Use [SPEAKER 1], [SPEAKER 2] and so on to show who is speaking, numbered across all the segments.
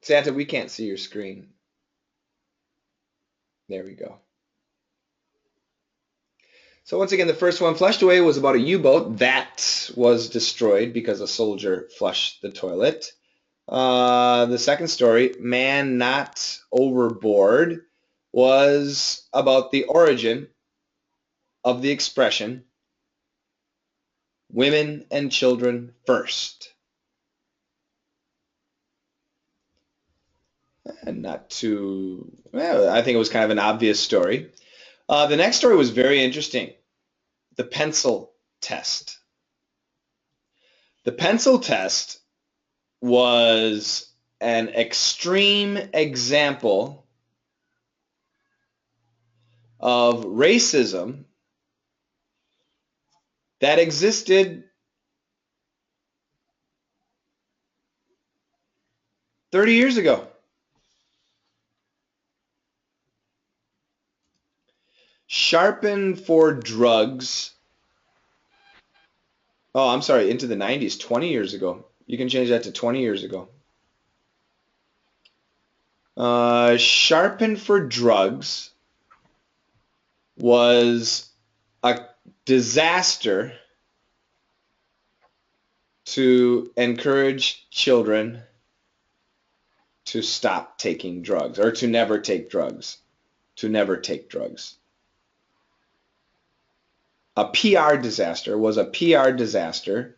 [SPEAKER 1] Santa, we can't see your screen. There we go. So once again, the first one, Flushed Away, was about a U-boat that was destroyed because a soldier flushed the toilet. The second story, Man Not Overboard, was about the origin of the expression women and children first. And not too, well, I think it was kind of an obvious story. The next story was very interesting. The pencil test. The pencil test was an extreme example of racism that existed 30 years ago. Sharpen for drugs. Oh, I'm sorry, into the 90s, 20 years ago. You can change that to 20 years ago. Sharpen for drugs was a disaster to encourage children to stop taking drugs, or to never take drugs. To never take drugs. A PR disaster was a PR disaster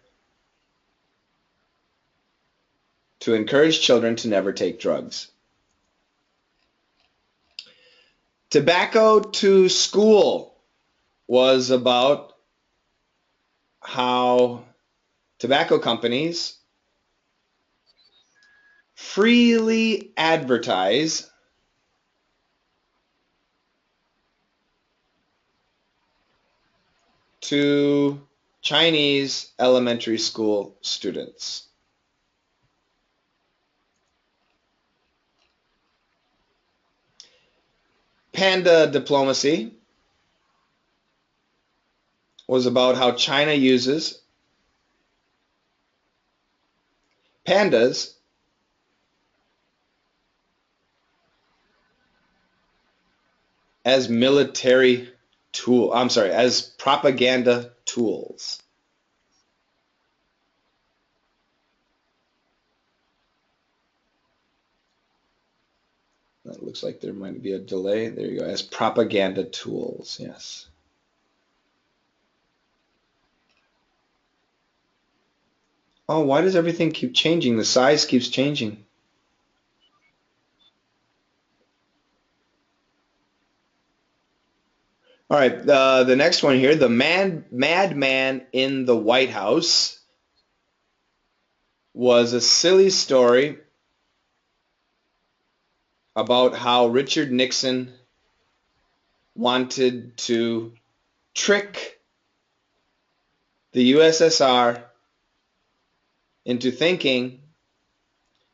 [SPEAKER 1] to encourage children to never take drugs. Tobacco to School was about how tobacco companies freely advertise to Chinese elementary school students. Panda Diplomacy was about how China uses pandas as military tool, I'm sorry, as propaganda tools. That looks like there might be a delay. There you go. As propaganda tools, yes. Oh, why does everything keep changing? The size keeps changing. All right, the next one here, the Madman in the White House, was a silly story about how Richard Nixon wanted to trick the USSR into thinking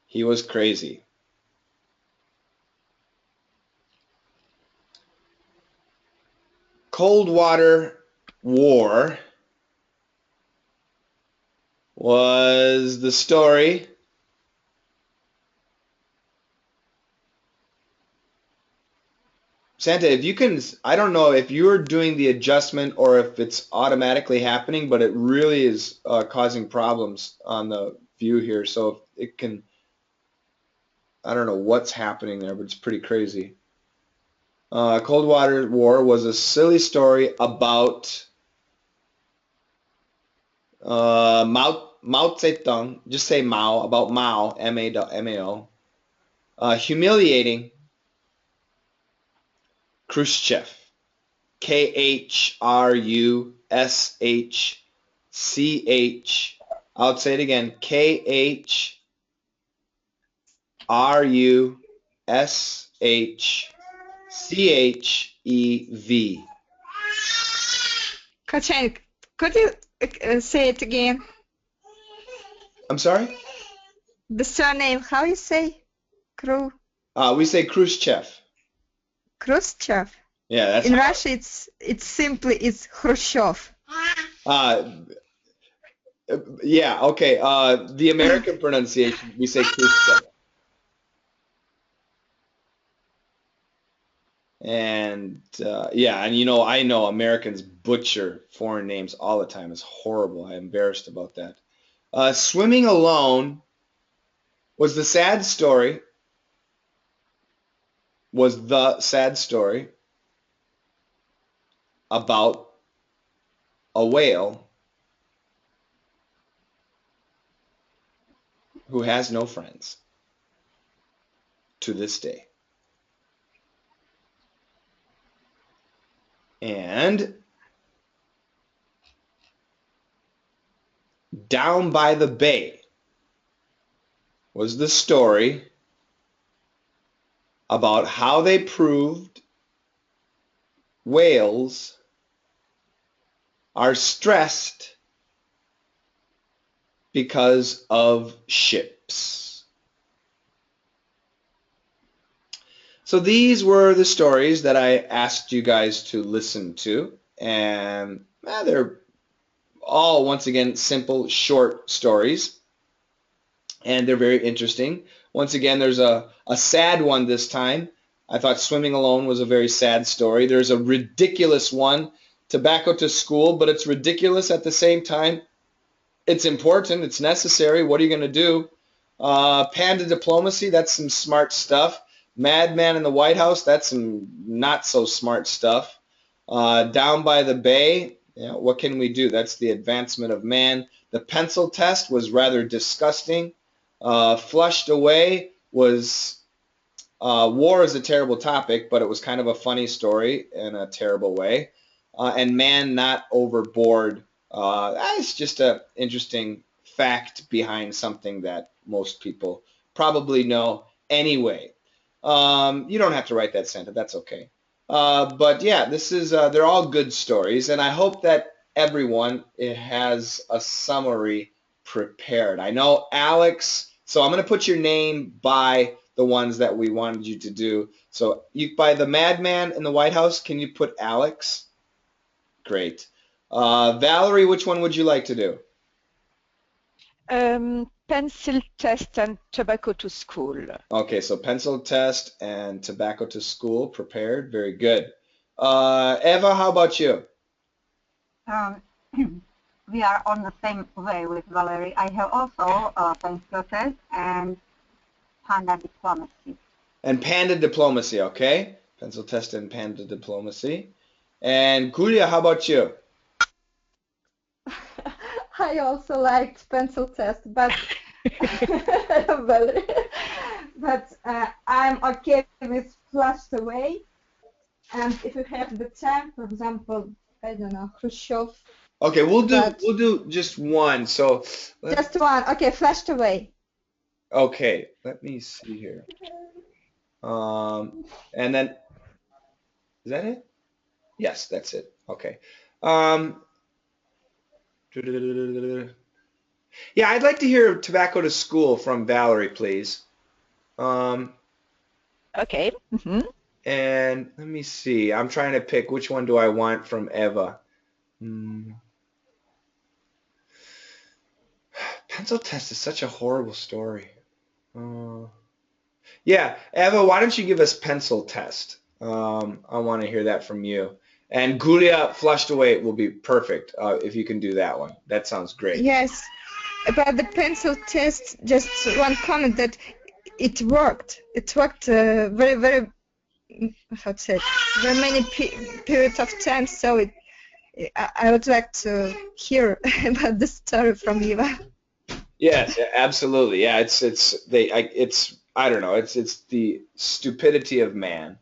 [SPEAKER 1] he was crazy. Cold Water War was the story Santa, if you can, I don't know if you're doing the adjustment or if it's automatically happening, but it really is causing problems on the view here. So if it can, I don't know what's happening there, but it's pretty crazy. Cold Water War was a silly story about Mao Zedong, just say Mao, about Mao, M-A-O, humiliating Khrushchev, Khrushchev. I'll say it again, Khrushchev.
[SPEAKER 2] Kachan, could you say it again?
[SPEAKER 1] I'm sorry?
[SPEAKER 2] The surname, how you say?
[SPEAKER 1] We say Khrushchev.
[SPEAKER 2] Khrushchev.
[SPEAKER 1] Yeah, that's
[SPEAKER 2] in Russia. It's simply Khrushchev.
[SPEAKER 1] Yeah, okay. The American pronunciation, we say Khrushchev. And yeah, and you know, I know Americans butcher foreign names all the time. It's horrible. I'm embarrassed about that. Swimming Alone was the sad story, was the sad story about a whale who has no friends to this day. And Down by the Bay was the story about how they proved whales are stressed because of ships. So these were the stories that I asked you guys to listen to, and they're all, once again, simple, short stories, and they're very interesting. Once again, there's a sad one this time. I thought Swimming Alone was a very sad story. There's a ridiculous one, Tobacco to School, but it's ridiculous at the same time. It's important. It's necessary. What are you going to do? Panda Diplomacy, that's some smart stuff. Madman in the White House, that's some not so smart stuff. Down by the Bay, what can we do? That's the advancement of man. The pencil test was rather disgusting. Flushed Away was war is a terrible topic, but it was kind of a funny story in a terrible way. And Man Not Overboard, it's just an interesting fact behind something that most people probably know anyway. You don't have to write that sentence. That's okay. But yeah, they're all good stories, and I hope that everyone has a summary prepared. I know Alex, so I'm going to put your name by the ones that we wanted you to do. So by the Madman in the White House, can you put Alex? Great. Valerie, which one would you like to do?
[SPEAKER 3] Pencil test and tobacco to school.
[SPEAKER 1] Okay, so pencil test and tobacco to school prepared. Very good. Eva, how about you?
[SPEAKER 4] We are on the same way with Valerie. I have also pencil test and panda diplomacy.
[SPEAKER 1] And Panda Diplomacy, okay? Pencil test and Panda Diplomacy. And Julia, how about you?
[SPEAKER 2] I also liked pencil test, but I'm okay with Flushed Away. And if you have the time, for example, I don't know, Khrushchev.
[SPEAKER 1] Okay, we'll do just one. So
[SPEAKER 2] just one. Okay, Flushed Away.
[SPEAKER 1] Okay, let me see here. And then is that it? Yes, that's it. Okay. Yeah, I'd like to hear Tobacco to School from Valerie, please.
[SPEAKER 3] Okay.
[SPEAKER 1] And let me see. I'm trying to pick which one do I want from Eva. Pencil test is such a horrible story. Yeah, Eva, why don't you give us pencil test? I want to hear that from you. And Gulia, Flushed Away will be perfect if you can do that one. That sounds great.
[SPEAKER 2] Yes, about the pencil test, just one comment that it worked. It worked very, very, how to say, very many periods of time. So I would like to hear about the story from Eva.
[SPEAKER 1] Yes, absolutely. Yeah, it's I don't know. It's the stupidity of man.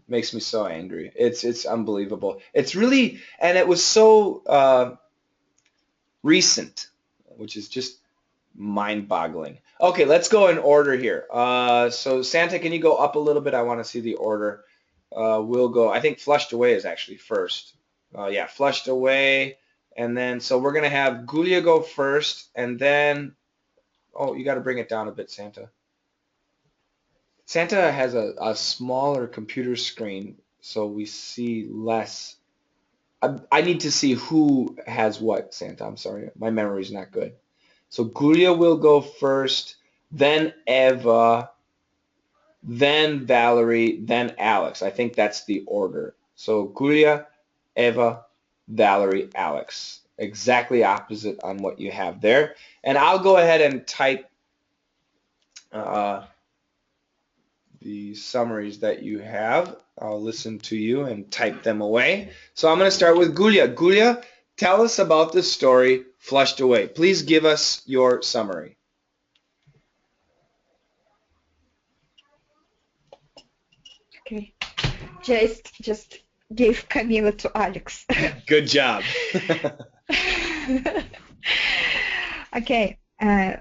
[SPEAKER 1] Makes me so angry. It's unbelievable. It's really, and it was so recent, which is just mind-boggling. Okay, let's go in order here. So Santa, can you go up a little bit? I want to see the order. We'll go. I think Flushed Away is actually first. Yeah, Flushed Away. And then, so we're going to have Gulia go first, and then, oh, you got to bring it down a bit, Santa. Santa has a smaller computer screen, so we see less. I need to see who has what, Santa. I'm sorry. My memory's not good. So Gulia will go first, then Eva, then Valerie, then Alex. I think that's the order. So Gulia, Eva, Valerie, Alex. Exactly opposite on what you have there. And I'll go ahead and type the summaries that you have. I'll listen to you and type them away. So I'm going to start with Gulia. Gulia, tell us about the story Flushed Away. Please give us your summary.
[SPEAKER 2] Okay. Just gave Camila to Alex.
[SPEAKER 1] Good job.
[SPEAKER 2] Okay.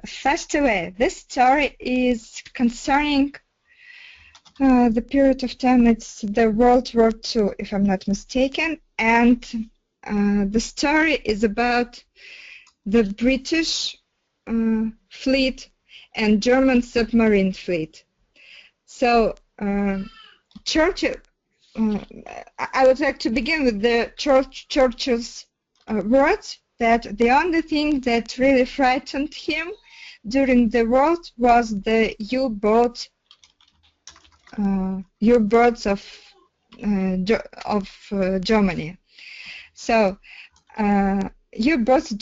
[SPEAKER 2] Flushed Away. This story is concerning the period of time. It's the World War II, if I'm not mistaken, and the story is about the British fleet and German submarine fleet. So Churchill, I would like to begin with the Churchill's words that the only thing that really frightened him during the war was the U-boats of Germany. So U-boats,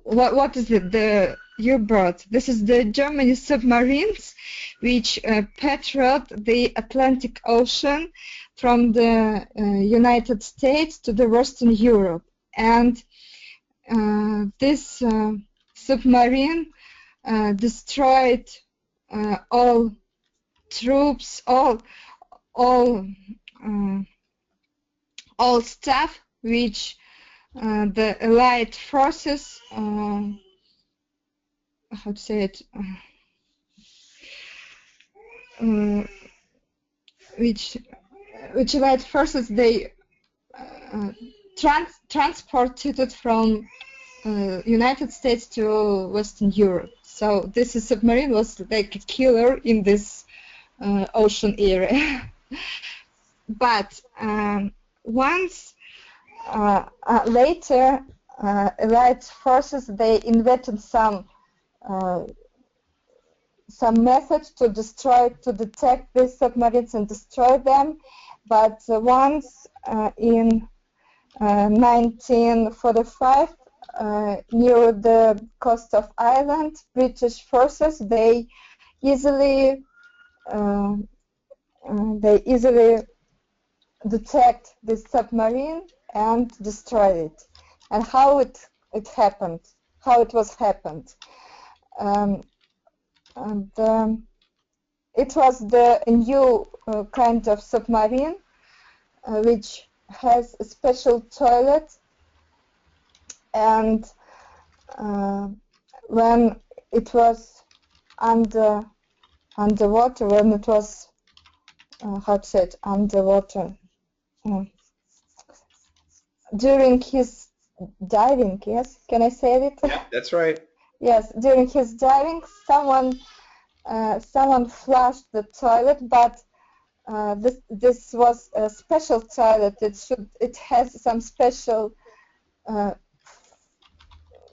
[SPEAKER 2] what is it? The U-boats. This is the German submarines which patrolled the Atlantic Ocean from the United States to the Western Europe. And this submarine destroyed all troops, all stuff which the Allied forces, how to say it, which Allied forces they transported it from United States to Western Europe. So this submarine was like a killer in this ocean area. But once later, Allied forces they invented some methods to detect these submarines and destroy them. But once in 1945, near the coast of Ireland, British forces they easily detect this submarine and destroy it. And how it happened, how it was happened. It was a new kind of submarine which has a special toilet, and when it was underwater, when it was how to say it, underwater, during his diving, yes, can I say it?
[SPEAKER 1] Yeah, that's right.
[SPEAKER 2] Yes, during his diving, someone flushed the toilet, but this was a special toilet. It has some special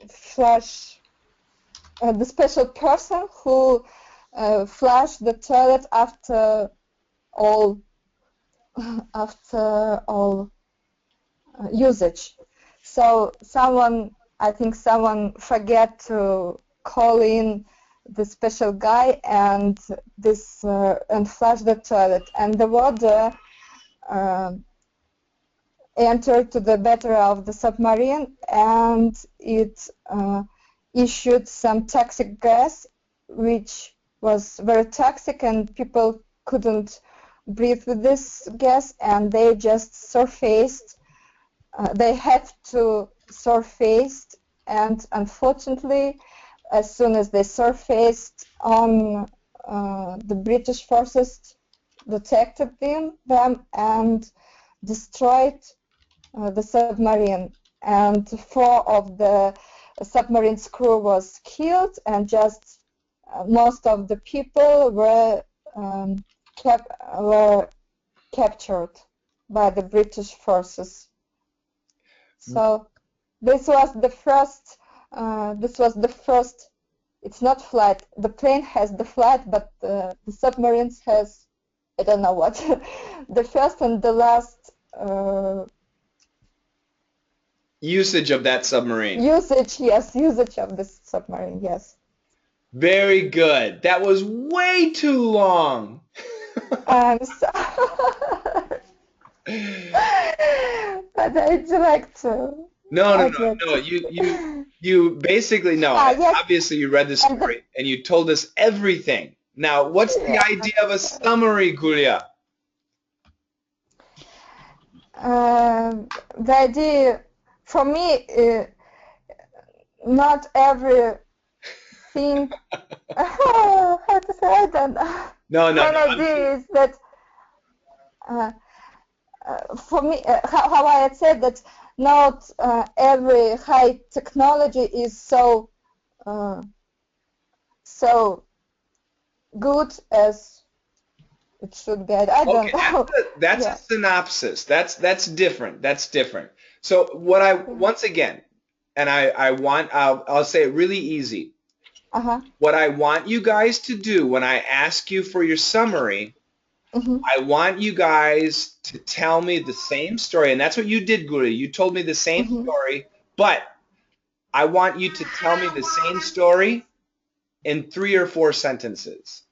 [SPEAKER 2] flush. The special person who flushed the toilet after all usage. So I think someone forget to call in the special guy and flush the toilet, and the water entered to the bottom of the submarine, and it issued some toxic gas, which was very toxic, and people couldn't breathe with this gas, and they just surfaced. They had to surface, and unfortunately, as soon as they surfaced, the British forces detected them and destroyed the submarine. And 4 of the submarine's crew was killed, and just most of the people were captured by the British forces. So this was the first It's not flat. The plane has the flat, but the submarines has, I don't know what. The first and the last
[SPEAKER 1] Usage of that submarine.
[SPEAKER 2] usage, yes, usage of this submarine, yes.
[SPEAKER 1] Very good. That was way too long.
[SPEAKER 2] I'm sorry. But I'd like to.
[SPEAKER 1] No, no,
[SPEAKER 2] I'd
[SPEAKER 1] no,
[SPEAKER 2] like
[SPEAKER 1] no.
[SPEAKER 2] to.
[SPEAKER 1] You basically no.
[SPEAKER 2] Yes,
[SPEAKER 1] Obviously, you read the
[SPEAKER 2] and the,
[SPEAKER 1] story and you told us everything. Now, what's the
[SPEAKER 2] yeah.
[SPEAKER 1] idea of a summary, Gulia?
[SPEAKER 2] The idea, for me, not everything. How to say? I don't know.
[SPEAKER 1] No, no,
[SPEAKER 2] One
[SPEAKER 1] no.
[SPEAKER 2] idea is that for me, how I had said that not every high technology is so so good as it should be. I don't
[SPEAKER 1] Okay,
[SPEAKER 2] know.
[SPEAKER 1] that's
[SPEAKER 2] Yeah.
[SPEAKER 1] a synopsis. That's different. That's different. So what I once again, and I'll say it really easy.
[SPEAKER 2] Uh-huh.
[SPEAKER 1] What I want you guys to do when I ask you for your summary,
[SPEAKER 2] Mm-hmm.
[SPEAKER 1] I want you guys to tell me the same story, and that's what you did, Guri. You told me the same
[SPEAKER 2] Mm-hmm.
[SPEAKER 1] story, but I want you to tell me the same story in 3 or 4 sentences.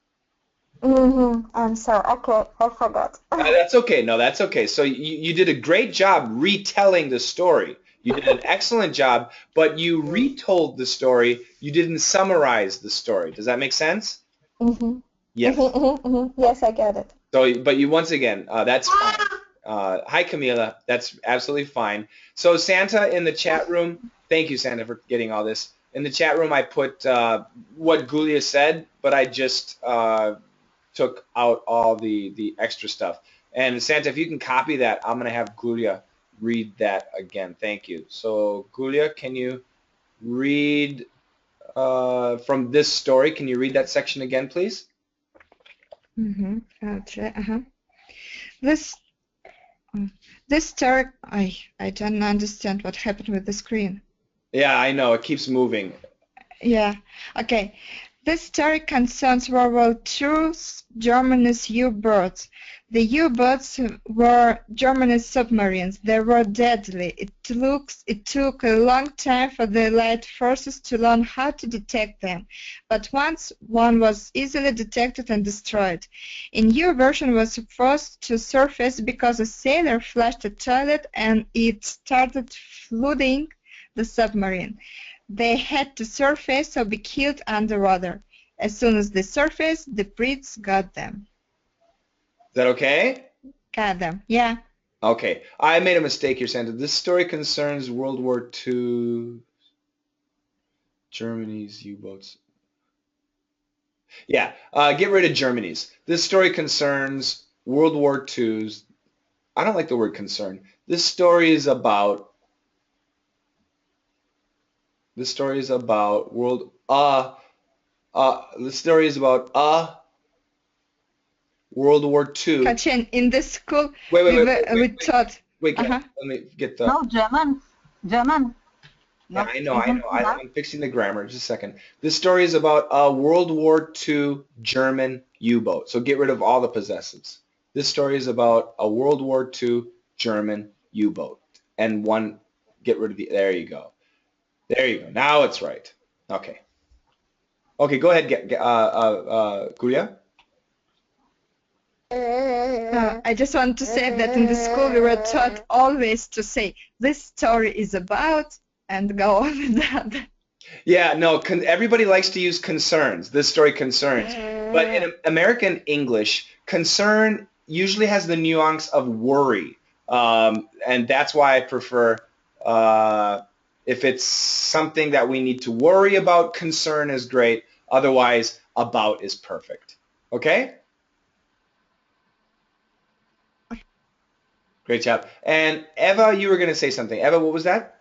[SPEAKER 2] Mm-hmm. I'm sorry. Okay, I forgot.
[SPEAKER 1] That's okay. No, that's okay. So you did a great job retelling the story. You did an excellent job, but you retold the story. You didn't summarize the story. Does that make sense?
[SPEAKER 2] Mm-hmm.
[SPEAKER 1] Yes.
[SPEAKER 2] Mm-hmm, mm-hmm, mm-hmm. Yes, I get it.
[SPEAKER 1] So, but you once again, that's fine. Hi, Camila. That's absolutely fine. So Santa in the chat room, thank you, Santa, for getting all this. In the chat room, I put what Gulia said, but I just took out all the extra stuff. And Santa, if you can copy that, I'm going to have Gulia read that again. Thank you. So Gulia, can you read from this story? Can you read that section again, please?
[SPEAKER 2] Mm-hmm. I'll try. Uh-huh. This story, I don't understand what happened with the screen.
[SPEAKER 1] Yeah, I know. It keeps moving.
[SPEAKER 2] Yeah. Okay. This story concerns World War II's Germany's U-boats. The U-boats were Germany's submarines. They were deadly. It took a long time for the Allied forces to learn how to detect them, but once one was easily detected and destroyed. A new version was forced to surface because a sailor flushed a toilet and it started flooding the submarine. They had to surface or be killed underwater. As soon as they surfaced, the Brits got them.
[SPEAKER 1] Is that okay?
[SPEAKER 2] Got them, yeah.
[SPEAKER 1] Okay. I made a mistake here, Santa. This story concerns World War II, Germany's U-boats. Yeah, get rid of Germany's. This story concerns World War II's. I don't like the word concern. This story is about world the story is about World War II.
[SPEAKER 2] Kachin, in this school,
[SPEAKER 1] Wait,
[SPEAKER 2] taught.
[SPEAKER 1] Wait, let me get the.
[SPEAKER 4] No, German.
[SPEAKER 1] Yeah,
[SPEAKER 4] Not
[SPEAKER 1] I know.
[SPEAKER 4] isn't enough.
[SPEAKER 1] I'm fixing the grammar. Just a second. This story is about a World War II German U-boat. So get rid of all the possessives. This story is about a World War II German U-boat. And one, get rid of the, there you go. There you go. Now it's right. Okay. Okay, go ahead, Gulia.
[SPEAKER 2] I just want to say that in the school we were taught always to say, this story is about, and go on with that.
[SPEAKER 1] Yeah, no, everybody likes to use concerns. This story concerns. But in American English, concern usually has the nuance of worry. And that's why I prefer, if it's something that we need to worry about, concern is great. Otherwise, about is perfect. Okay? Great job. And Eva, you were going to say something. Eva, what was that?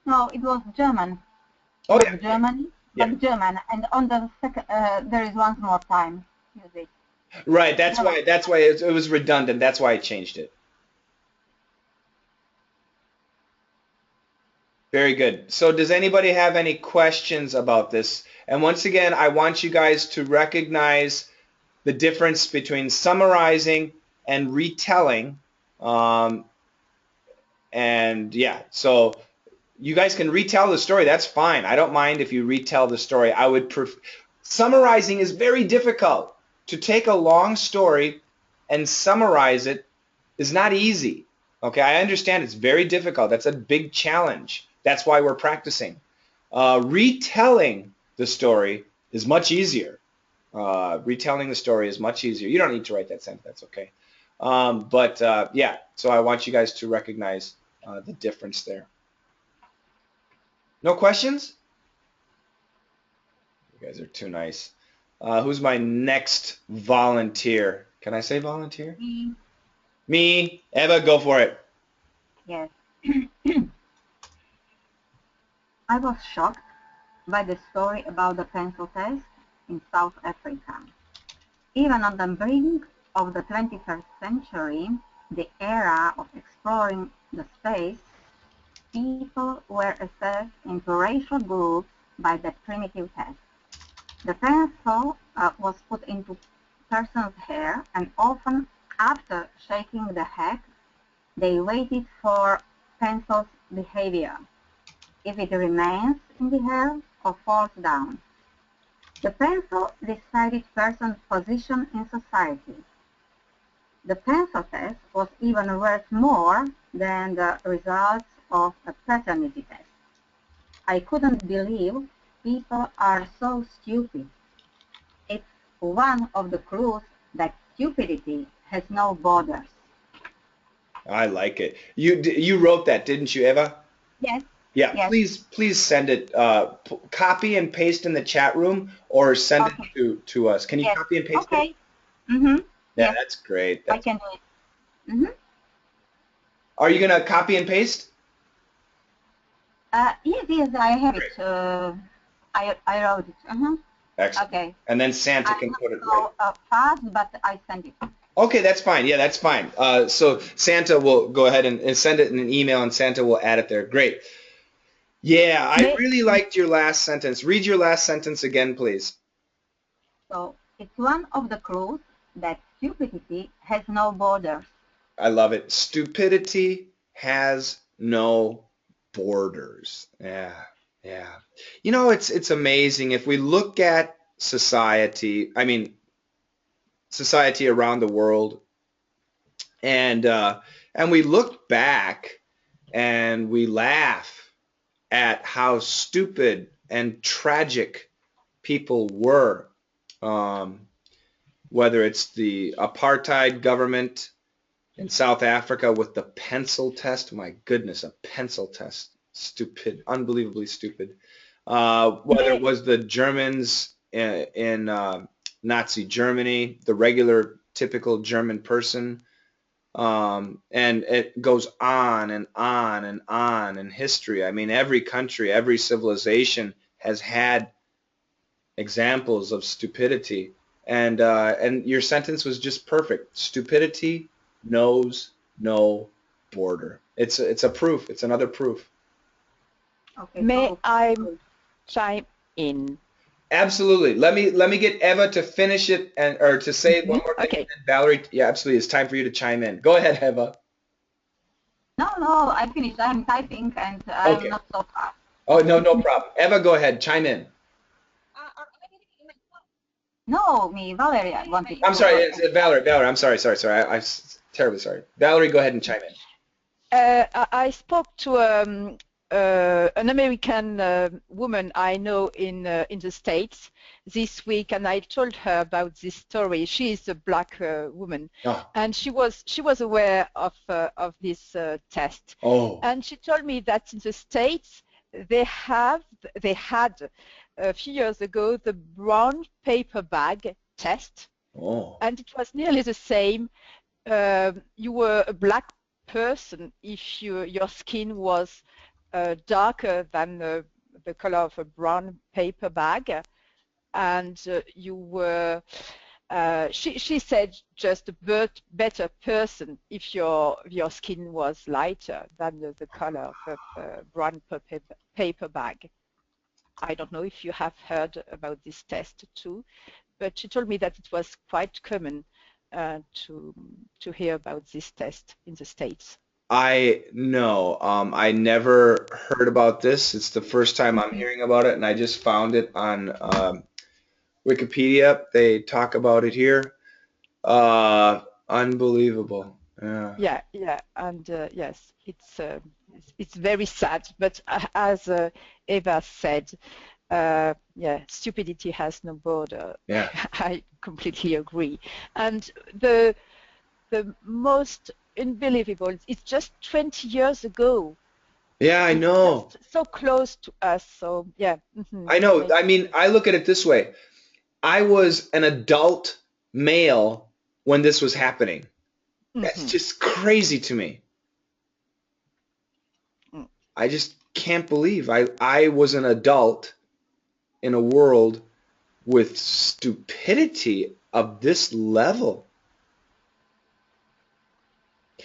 [SPEAKER 4] No, it was German.
[SPEAKER 1] Oh,
[SPEAKER 4] Not
[SPEAKER 1] yeah.
[SPEAKER 4] Germany,
[SPEAKER 1] Yeah.
[SPEAKER 4] but German. And on the second, there is once more time. Use it.
[SPEAKER 1] Right, that's why it was redundant. That's why I changed it. Very good. So does anybody have any questions about this? And once again, I want you guys to recognize the difference between summarizing and retelling. Um, and yeah, so you guys can retell the story. That's fine. I don't mind if you retell the story. Summarizing is very difficult. To take a long story and summarize it is not easy. Okay, I understand it's very difficult. That's a big challenge. That's why we're practicing. Retelling the story is much easier. Retelling the story is much easier. You don't need to write that sentence. That's okay. Yeah, so I want you guys to recognize the difference there. No questions? You guys are too nice. Who's my next volunteer? Can I say volunteer?
[SPEAKER 4] Me.
[SPEAKER 1] Me. Eva, go for it.
[SPEAKER 4] Yes. I was shocked by the story about the pencil test in South Africa. Even on the brink of the 21st century, the era of exploring the space, people were assessed into racial groups by that primitive test. The pencil was put into person's hair, and often after shaking the head, they waited for pencil's behavior, if it remains in the hair or falls down. The pencil decided person's position in society. The pencil test was even worth more than the results of a paternity test. I couldn't believe people are so stupid. It's one of the clues that stupidity has no borders.
[SPEAKER 1] I like it. You wrote that, didn't you, Eva?
[SPEAKER 4] Yes.
[SPEAKER 1] Yeah,
[SPEAKER 4] Yes.
[SPEAKER 1] please send it. Copy and paste in the chat room or send
[SPEAKER 4] Okay.
[SPEAKER 1] it to us. Can you
[SPEAKER 4] Yes.
[SPEAKER 1] copy and paste it?
[SPEAKER 4] Okay. Mm-hmm.
[SPEAKER 1] Yeah,
[SPEAKER 4] Yes.
[SPEAKER 1] that's great.
[SPEAKER 4] I can do it. Mm-hmm.
[SPEAKER 1] Are you gonna copy and paste?
[SPEAKER 4] Yes, I have
[SPEAKER 1] Great.
[SPEAKER 4] it. I wrote it. Uh-huh.
[SPEAKER 1] Excellent.
[SPEAKER 4] Okay.
[SPEAKER 1] And then Santa
[SPEAKER 4] I'm
[SPEAKER 1] can
[SPEAKER 4] not
[SPEAKER 1] put it right.
[SPEAKER 4] so fast, but I send it.
[SPEAKER 1] Okay, that's fine. Yeah, that's fine. So Santa will go ahead and send it in an email, and Santa will add it there. Great. Yeah, I
[SPEAKER 3] May,
[SPEAKER 1] really liked your last sentence. Read your last sentence again, please.
[SPEAKER 4] So it's one of the clues that stupidity has no borders.
[SPEAKER 1] I love it. Stupidity has no borders. Yeah, yeah. You know, it's amazing if we look at society. I mean, society around the world, and we look back and we laugh at how stupid and tragic people were. Um, whether it's the apartheid government in South Africa with the pencil test. My goodness, a pencil test. Stupid, unbelievably stupid. Whether it
[SPEAKER 3] may,
[SPEAKER 1] was the Germans in Nazi Germany, the regular, typical German person. And it goes on and on and on in history. I mean, every country, every civilization has had examples of stupidity. And your sentence was just perfect. Stupidity knows no border. It's a proof. It's another proof.
[SPEAKER 4] Okay,
[SPEAKER 3] may
[SPEAKER 4] so
[SPEAKER 3] I chime in?
[SPEAKER 1] Absolutely. Let me get Eva to finish it or to say one more thing.
[SPEAKER 3] Okay.
[SPEAKER 1] And then Valerie, yeah, absolutely. It's time for you to chime in. Go ahead, Eva.
[SPEAKER 4] no, I finished. I'm typing and I'm
[SPEAKER 1] Okay.
[SPEAKER 4] not so fast.
[SPEAKER 1] Oh, no problem. Eva, go ahead. Chime in.
[SPEAKER 4] No, me, Valeria, wanted
[SPEAKER 1] I'm
[SPEAKER 4] to.
[SPEAKER 1] sorry, it's Valerie. I'm sorry. I'm terribly sorry. Valerie, go ahead and chime in.
[SPEAKER 3] I spoke to an American woman I know in the States this week, and I told her about this story. She is a black woman,
[SPEAKER 1] Oh,
[SPEAKER 3] and she was aware of this test.
[SPEAKER 1] oh,
[SPEAKER 3] And she told me that in the States they had a few years ago the brown paper bag test,
[SPEAKER 1] oh.
[SPEAKER 3] and it was nearly the same. You were a black person if your skin was darker than the color of a brown paper bag, and you were She said just a better person if your skin was lighter than the color of a brown paper bag. I don't know if you have heard about this test too, but she told me that it was quite common to hear about this test in the States.
[SPEAKER 1] I know. I never heard about this. It's the first time I'm
[SPEAKER 3] Mhm.
[SPEAKER 1] hearing about it, and I just found it on Wikipedia. They talk about it here. Unbelievable. Yeah.
[SPEAKER 3] Yeah, and yes, it's very sad. But as Eva said, yeah, stupidity has no border.
[SPEAKER 1] Yeah.
[SPEAKER 3] I completely agree. And the most unbelievable, it's just 20 years ago.
[SPEAKER 1] Yeah, I
[SPEAKER 3] It's
[SPEAKER 1] know.
[SPEAKER 3] just so close to us. So yeah,
[SPEAKER 1] I know. I
[SPEAKER 3] makes
[SPEAKER 1] mean, I look at it this way. I was an adult male when this was happening. That's
[SPEAKER 3] mhm,
[SPEAKER 1] just crazy to me.
[SPEAKER 3] mm,
[SPEAKER 1] I just can't believe I was an adult in a world with stupidity of this level.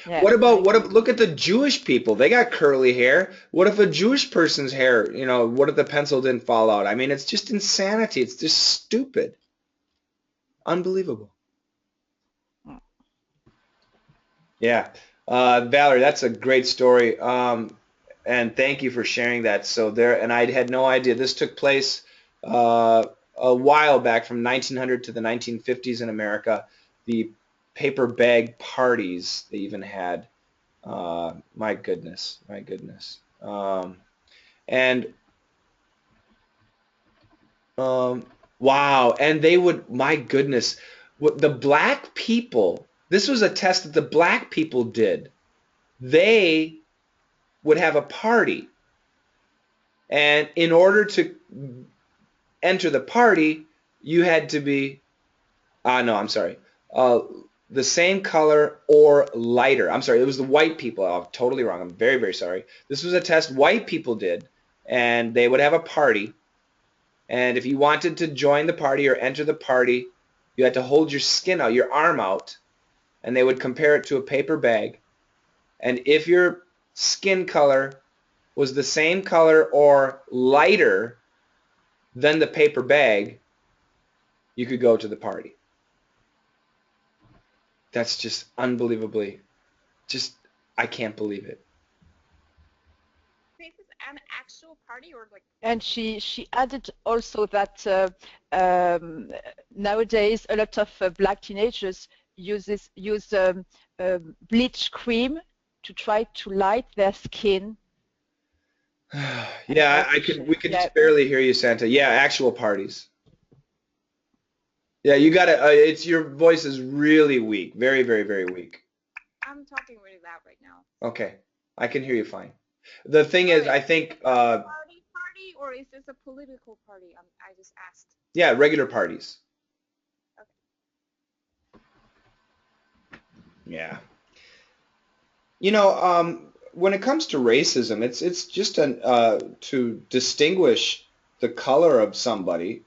[SPEAKER 3] yeah, I agree.
[SPEAKER 1] Look at the Jewish people. They got curly hair. What if a Jewish person's hair, what if the pencil didn't fall out? I mean, it's just insanity. It's just stupid. Unbelievable.
[SPEAKER 3] Mm.
[SPEAKER 1] Yeah. Valerie, that's a great story. And thank you for sharing that. And I had no idea this took place a while back from 1900 to the 1950s in America. The paper bag parties they even had. My goodness, my goodness. And um, wow, and they would, my goodness, what the black people, this was a test that the black people did. They would have a party, and in order to enter the party, you had to be, no, I'm sorry, uh, the same color or lighter. I'm sorry, it was the white people. I'm totally wrong. I'm very, very sorry. This was a test white people did, and they would have a party. And if you wanted to join the party or enter the party, you had to hold your skin out, your arm out, and they would compare it to a paper bag. And if your skin color was the same color or lighter than the paper bag, you could go to the party. That's just unbelievably, just, I can't believe it.
[SPEAKER 5] This is an actual party or like
[SPEAKER 3] And she added also that nowadays a lot of black teenagers use bleach cream to try to light their skin. And
[SPEAKER 1] Yeah, we could
[SPEAKER 3] yeah,
[SPEAKER 1] just barely hear you, Santa. Yeah, actual parties. Yeah, you got to, your voice is really weak. Very, very, very weak.
[SPEAKER 5] I'm talking really loud right now.
[SPEAKER 1] Okay, I can hear you fine. The thing
[SPEAKER 5] All
[SPEAKER 1] is,
[SPEAKER 5] right,
[SPEAKER 1] I
[SPEAKER 5] is
[SPEAKER 1] think,
[SPEAKER 5] this a party or is this a political party? I just asked.
[SPEAKER 1] yeah, regular parties. Yeah. When it comes to racism, it's just to distinguish the color of somebody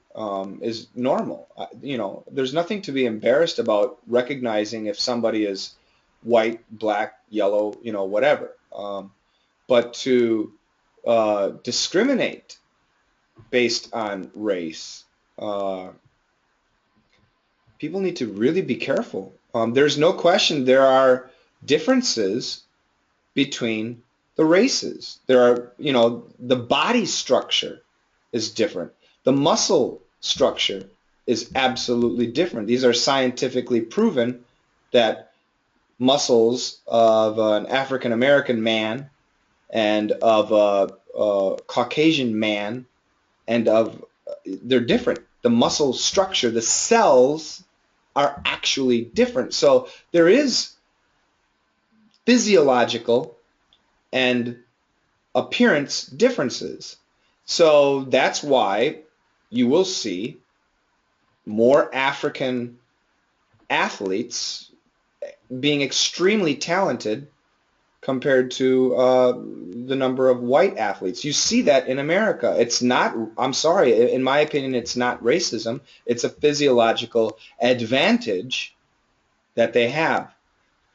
[SPEAKER 1] is normal. There's nothing to be embarrassed about recognizing if somebody is white, black, yellow, whatever. But to discriminate based on race, uh, people need to really be careful. There's no question there are differences between the races. There are, the body structure is different. The muscle structure is absolutely different. These are scientifically proven that muscles of an African American man and of a Caucasian man and they're different. The muscle structure, the cells are actually different. So there is physiological and appearance differences. So that's why you will see more African athletes being extremely talented compared to the number of white athletes. You see that in America. It's not, I'm sorry, in my opinion, it's not racism. It's a physiological advantage that they have.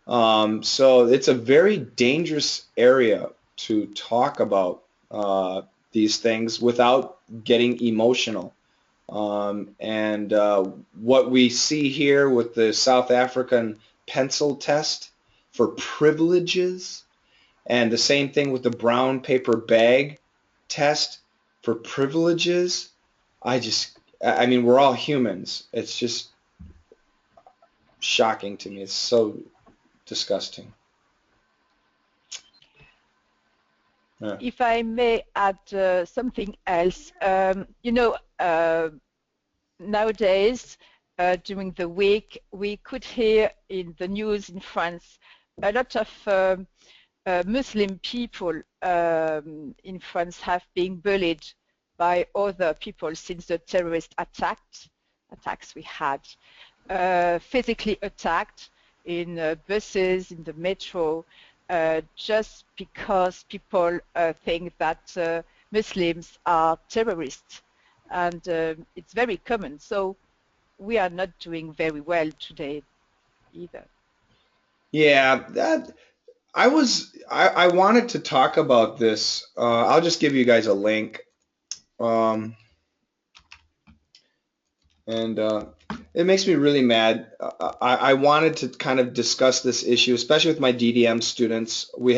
[SPEAKER 1] So it's a very dangerous area to talk about these things without getting emotional. And what we see here with the South African pencil test for privileges, and the same thing with the brown paper bag test for privileges, I mean, we're all humans. It's just shocking to me. It's so disgusting. Yeah.
[SPEAKER 3] If I may add something else, nowadays, during the week, we could hear in the news in France a lot of Muslim people in France have been bullied by other people since the terrorist attacks we had, physically attacked in buses, in the metro, just because people think that Muslims are terrorists. And it's very common. So we are not doing very well today either.
[SPEAKER 1] Yeah, I wanted to talk about this. I'll just give you guys a link. Um, and it makes me really mad. I wanted to kind of discuss this issue, especially with my DDM students. We've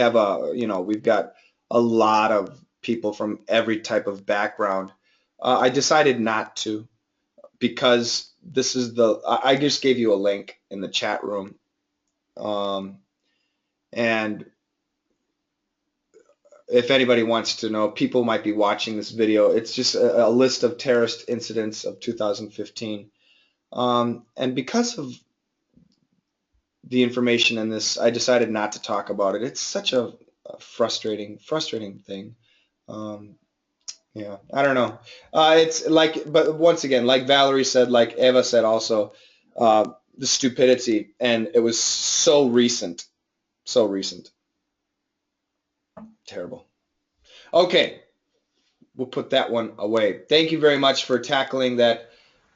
[SPEAKER 1] got a lot of people from every type of background. I decided not to because I just gave you a link in the chat room. And if anybody wants to know, people might be watching this video. It's just a list of terrorist incidents of 2015. And because of the information in this, I decided not to talk about it. It's such a frustrating thing. Um, yeah, I don't know. It's like, but once again, like Valerie said, like Eva said also, the stupidity, and it was so recent, so recent. Terrible. Okay, we'll put that one away. Thank you very much for tackling that.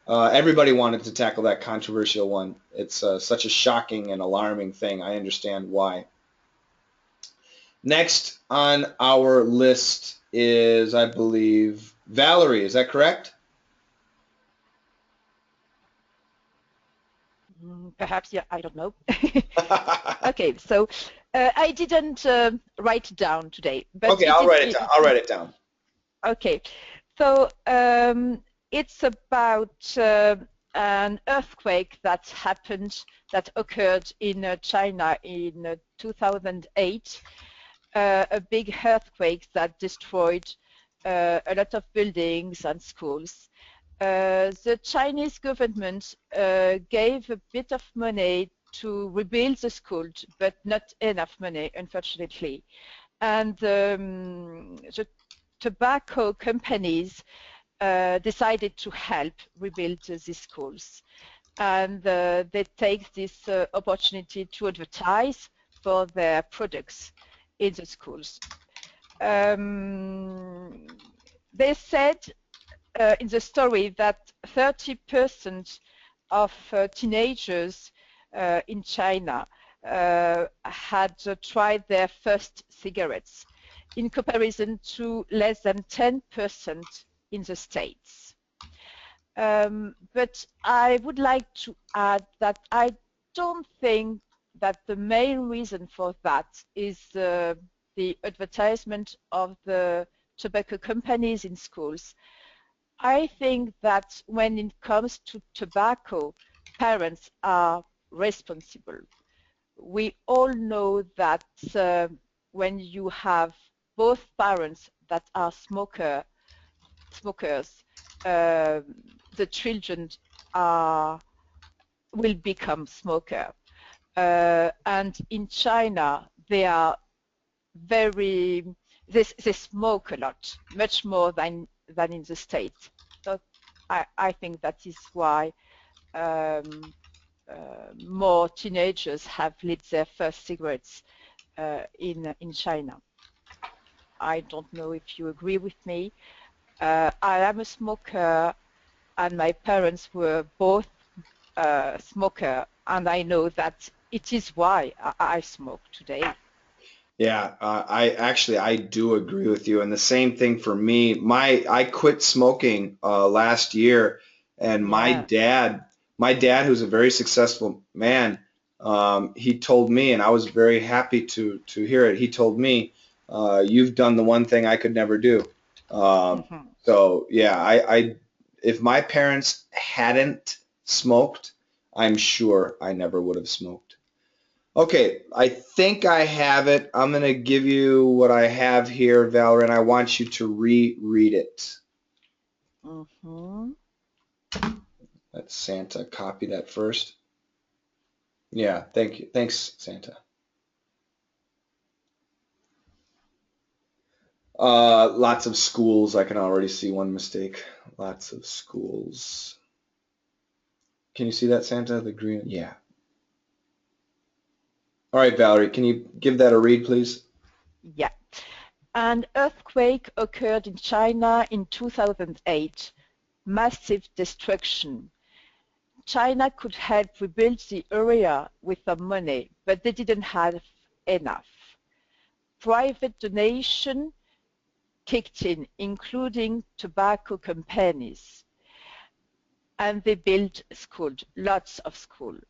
[SPEAKER 1] Everybody wanted to tackle that controversial one. It's such a shocking and alarming thing. I understand why. Next on our list is, I believe, Valerie. Is that correct?
[SPEAKER 3] Perhaps, yeah, I don't know. Okay, so I didn't write it down today, but
[SPEAKER 1] Okay, I'll write it down. I'll write it down.
[SPEAKER 3] Okay, so it's about an earthquake that occurred in China in 2008, a big earthquake that destroyed a lot of buildings and schools. The Chinese government gave a bit of money to rebuild the schools, but not enough money, unfortunately. And the tobacco companies decided to help rebuild these schools. And they take this opportunity to advertise for their products in the schools. They said in the story that 30% of teenagers in China had tried their first cigarettes, in comparison to less than 10% in the States. But I would like to add that I don't think that the main reason for that is the advertisement of the tobacco companies in schools. I think that when it comes to tobacco, parents are responsible. We all know that when you have both parents that are smokers, the children will become smokers. And in China, they are they smoke a lot, much more than in the States. So I think that is why more teenagers have lit their first cigarettes in China. I don't know if you agree with me. I am a smoker, and my parents were both smoker, and I know that it is why I smoke today.
[SPEAKER 1] Yeah, I do agree with you, and the same thing for me. I quit smoking last year, and
[SPEAKER 3] Yeah.
[SPEAKER 1] my dad, who's a very successful man, he told me, and I was very happy to hear it. He told me, "You've done the one thing I could never do." Um,
[SPEAKER 3] Hmm.
[SPEAKER 1] so yeah, if my parents hadn't smoked, I'm sure I never would have smoked. Okay, I think I have it. I'm going to give you what I have here, Valerie, and I want you to reread it.
[SPEAKER 3] Hmm.
[SPEAKER 1] Let Santa copy that first. Yeah, thank you. Thanks, Santa. Lots of schools. I can already see one mistake. Lots of schools. Can you see that, Santa? The green? Yeah. All right, Valerie, can you give that a read, please?
[SPEAKER 3] Yeah. An earthquake occurred in China in 2008. Massive destruction. China could help rebuild the area with some money, but they didn't have enough. Private donation kicked in, including tobacco companies, and they built schools, lots of schools,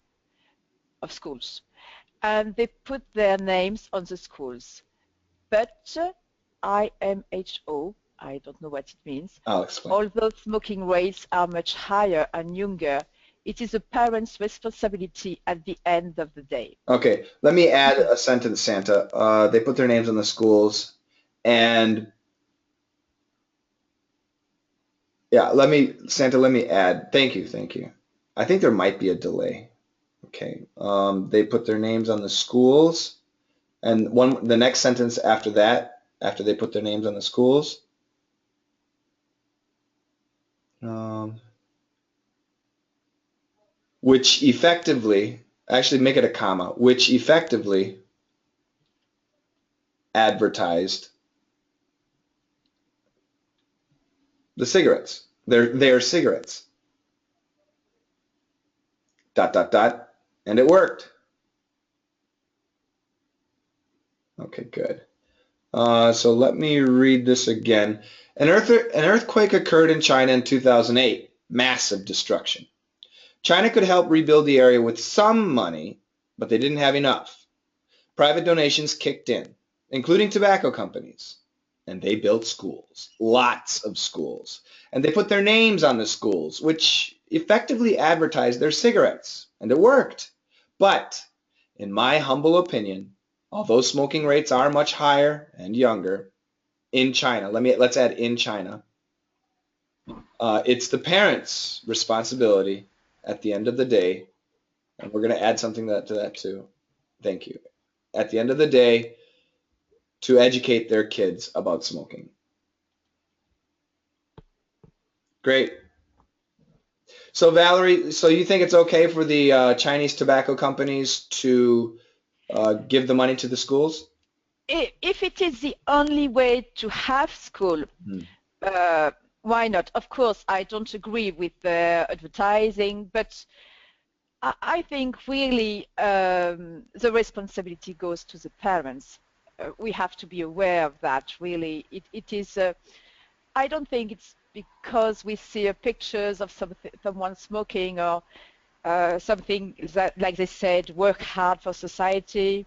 [SPEAKER 3] and they put their names on the schools. But IMHO, I don't know what it means,
[SPEAKER 1] I'll explain.
[SPEAKER 3] although smoking rates are much higher and younger, it is a parent's responsibility at the end of the day.
[SPEAKER 1] Okay, let me add a sentence, Santa. They put their names on the schools, and yeah, Santa, let me add. Thank you, thank you. I think there might be a delay. Okay. They put their names on the schools, and the next sentence after that, after they put their names on the schools, um, which effectively, actually make it a comma, which effectively advertised the cigarettes. They're cigarettes. Dot dot dot, and it worked. Okay, good. So let me read this again. An earthquake occurred in China in 2008. Massive destruction. China could help rebuild the area with some money, but they didn't have enough. Private donations kicked in, including tobacco companies, and they built schools, lots of schools. And they put their names on the schools, which effectively advertised their cigarettes, and it worked. But in my humble opinion, although smoking rates are much higher and younger in China, let's add in China, it's the parents' responsibility at the end of the day, and we're going to add something to that too. Thank you. At the end of the day, to educate their kids about smoking. Great. So Valerie, so you think it's okay for the Chinese tobacco companies to give the money to the schools?
[SPEAKER 3] If it is the only way to have school,
[SPEAKER 1] Hmm.
[SPEAKER 3] why not? Of course, I don't agree with the advertising, but I think really the responsibility goes to the parents. We have to be aware of that, really. It is, I don't think it's because we see pictures of someone smoking or something that, like they said, work hard for society.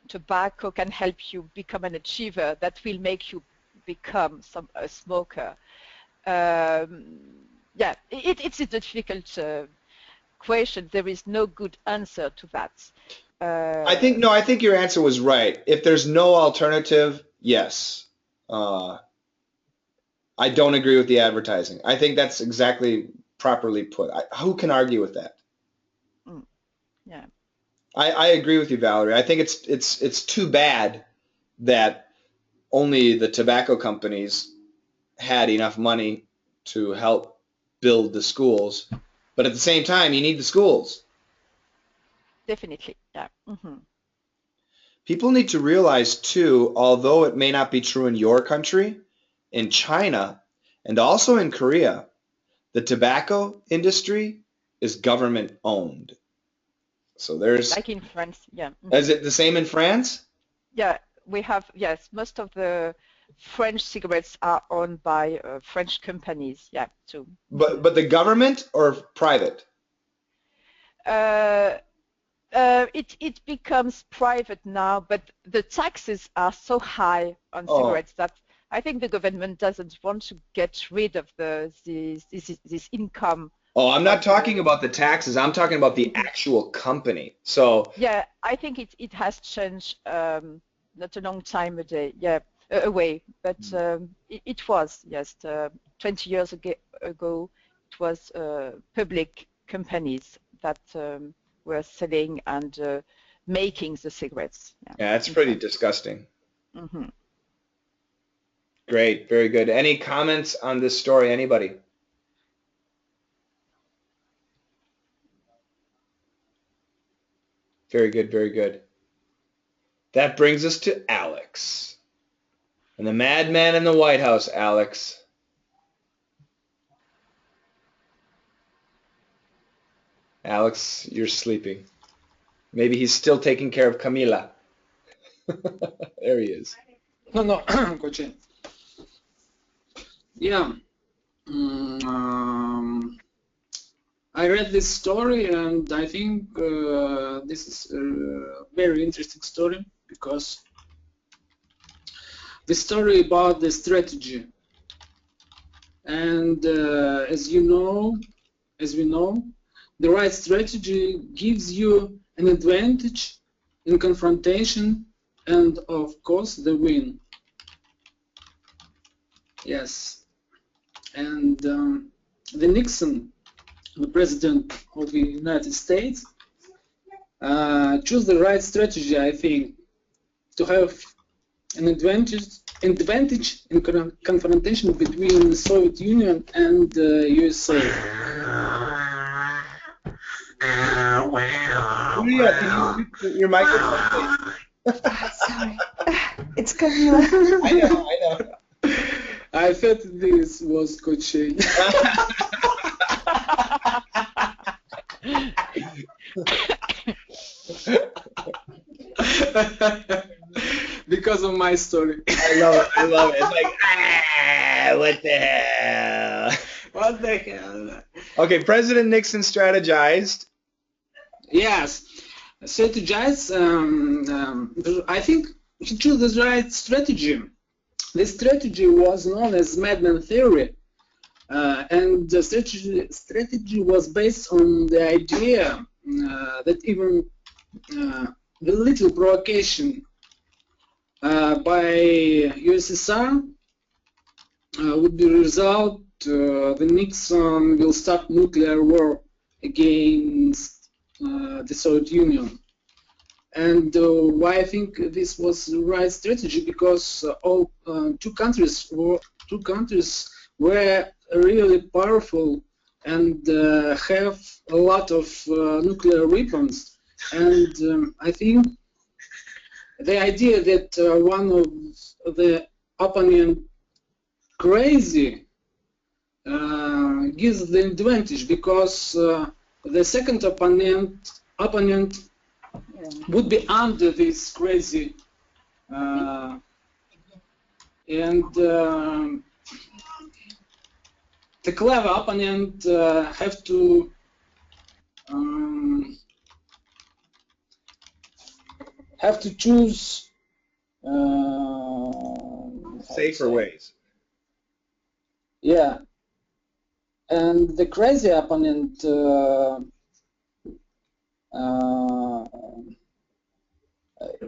[SPEAKER 3] Tobacco can help you become an achiever. That will make you become a smoker. Yeah, it's a difficult question. There is no good answer to that.
[SPEAKER 1] I think your answer was right. If there's no alternative, yes. I don't agree with the advertising. I think that's exactly properly put. Who can argue with that?
[SPEAKER 3] Mm, yeah,
[SPEAKER 1] I agree with you, Valerie. I think it's too bad that only the tobacco companies had enough money to help build the schools, but at the same time, you need the schools.
[SPEAKER 3] definitely. Yeah. Hmm.
[SPEAKER 1] people need to realize too, although it may not be true in your country, in China and also in Korea, the tobacco industry is government owned. So there's,
[SPEAKER 3] Like in France, yeah.
[SPEAKER 1] is it the same in France?
[SPEAKER 3] Yeah, we have, yes, most of the French cigarettes are owned by French companies, yeah, too.
[SPEAKER 1] But the government or private?
[SPEAKER 3] Uh, it becomes private now, but the taxes are so high on
[SPEAKER 1] Oh,
[SPEAKER 3] cigarettes that I think the government doesn't want to get rid of this income
[SPEAKER 1] oh, I'm not
[SPEAKER 3] of
[SPEAKER 1] talking
[SPEAKER 3] the.
[SPEAKER 1] about the taxes. I'm talking about the actual company. So,
[SPEAKER 3] Yeah, I think it has changed not a long time away, but it was, yes, 20 years ago, it was public companies that were selling and making the cigarettes, yeah,
[SPEAKER 1] yeah, it's
[SPEAKER 3] in
[SPEAKER 1] pretty
[SPEAKER 3] France.
[SPEAKER 1] disgusting.
[SPEAKER 3] Hmm.
[SPEAKER 1] Great, very good. Any comments on this story? Anybody? Very good, very good. That brings us to Alex. And the madman in the White House, Alex. Alex, you're sleeping. Maybe he's still taking care of Camila. There he is.
[SPEAKER 6] No, Coche. Yeah. I read this story and I think this is a very interesting story because the story about the strategy. And as we know, the right strategy gives you an advantage in confrontation and of course the win. Yes. And the Nixon, the president of the United States, chose the right strategy, I think, to have an advantage in confrontation between the Soviet Union and USA.
[SPEAKER 1] Julia, can you mute your microphone, please?
[SPEAKER 2] Sorry. It's Camila.
[SPEAKER 1] I know.
[SPEAKER 6] I thought this was Coche. Because of my story.
[SPEAKER 1] I love it. It's like, what the hell?
[SPEAKER 6] What the hell?
[SPEAKER 1] Okay, President Nixon strategized.
[SPEAKER 6] Yes, strategize. I think he chose the right strategy. The strategy was known as madman theory, and the strategy was based on the idea that even the little provocation by USSR would be result the Nixon will start nuclear war against the Soviet Union. And why I think this was the right strategy, because all two countries were really powerful and have a lot of nuclear weapons. And I think the idea that one of the opponent crazy gives the advantage, because the second opponent would be under this crazy and the clever opponent have to choose
[SPEAKER 1] Safer ways.
[SPEAKER 6] Yeah, and the crazy opponent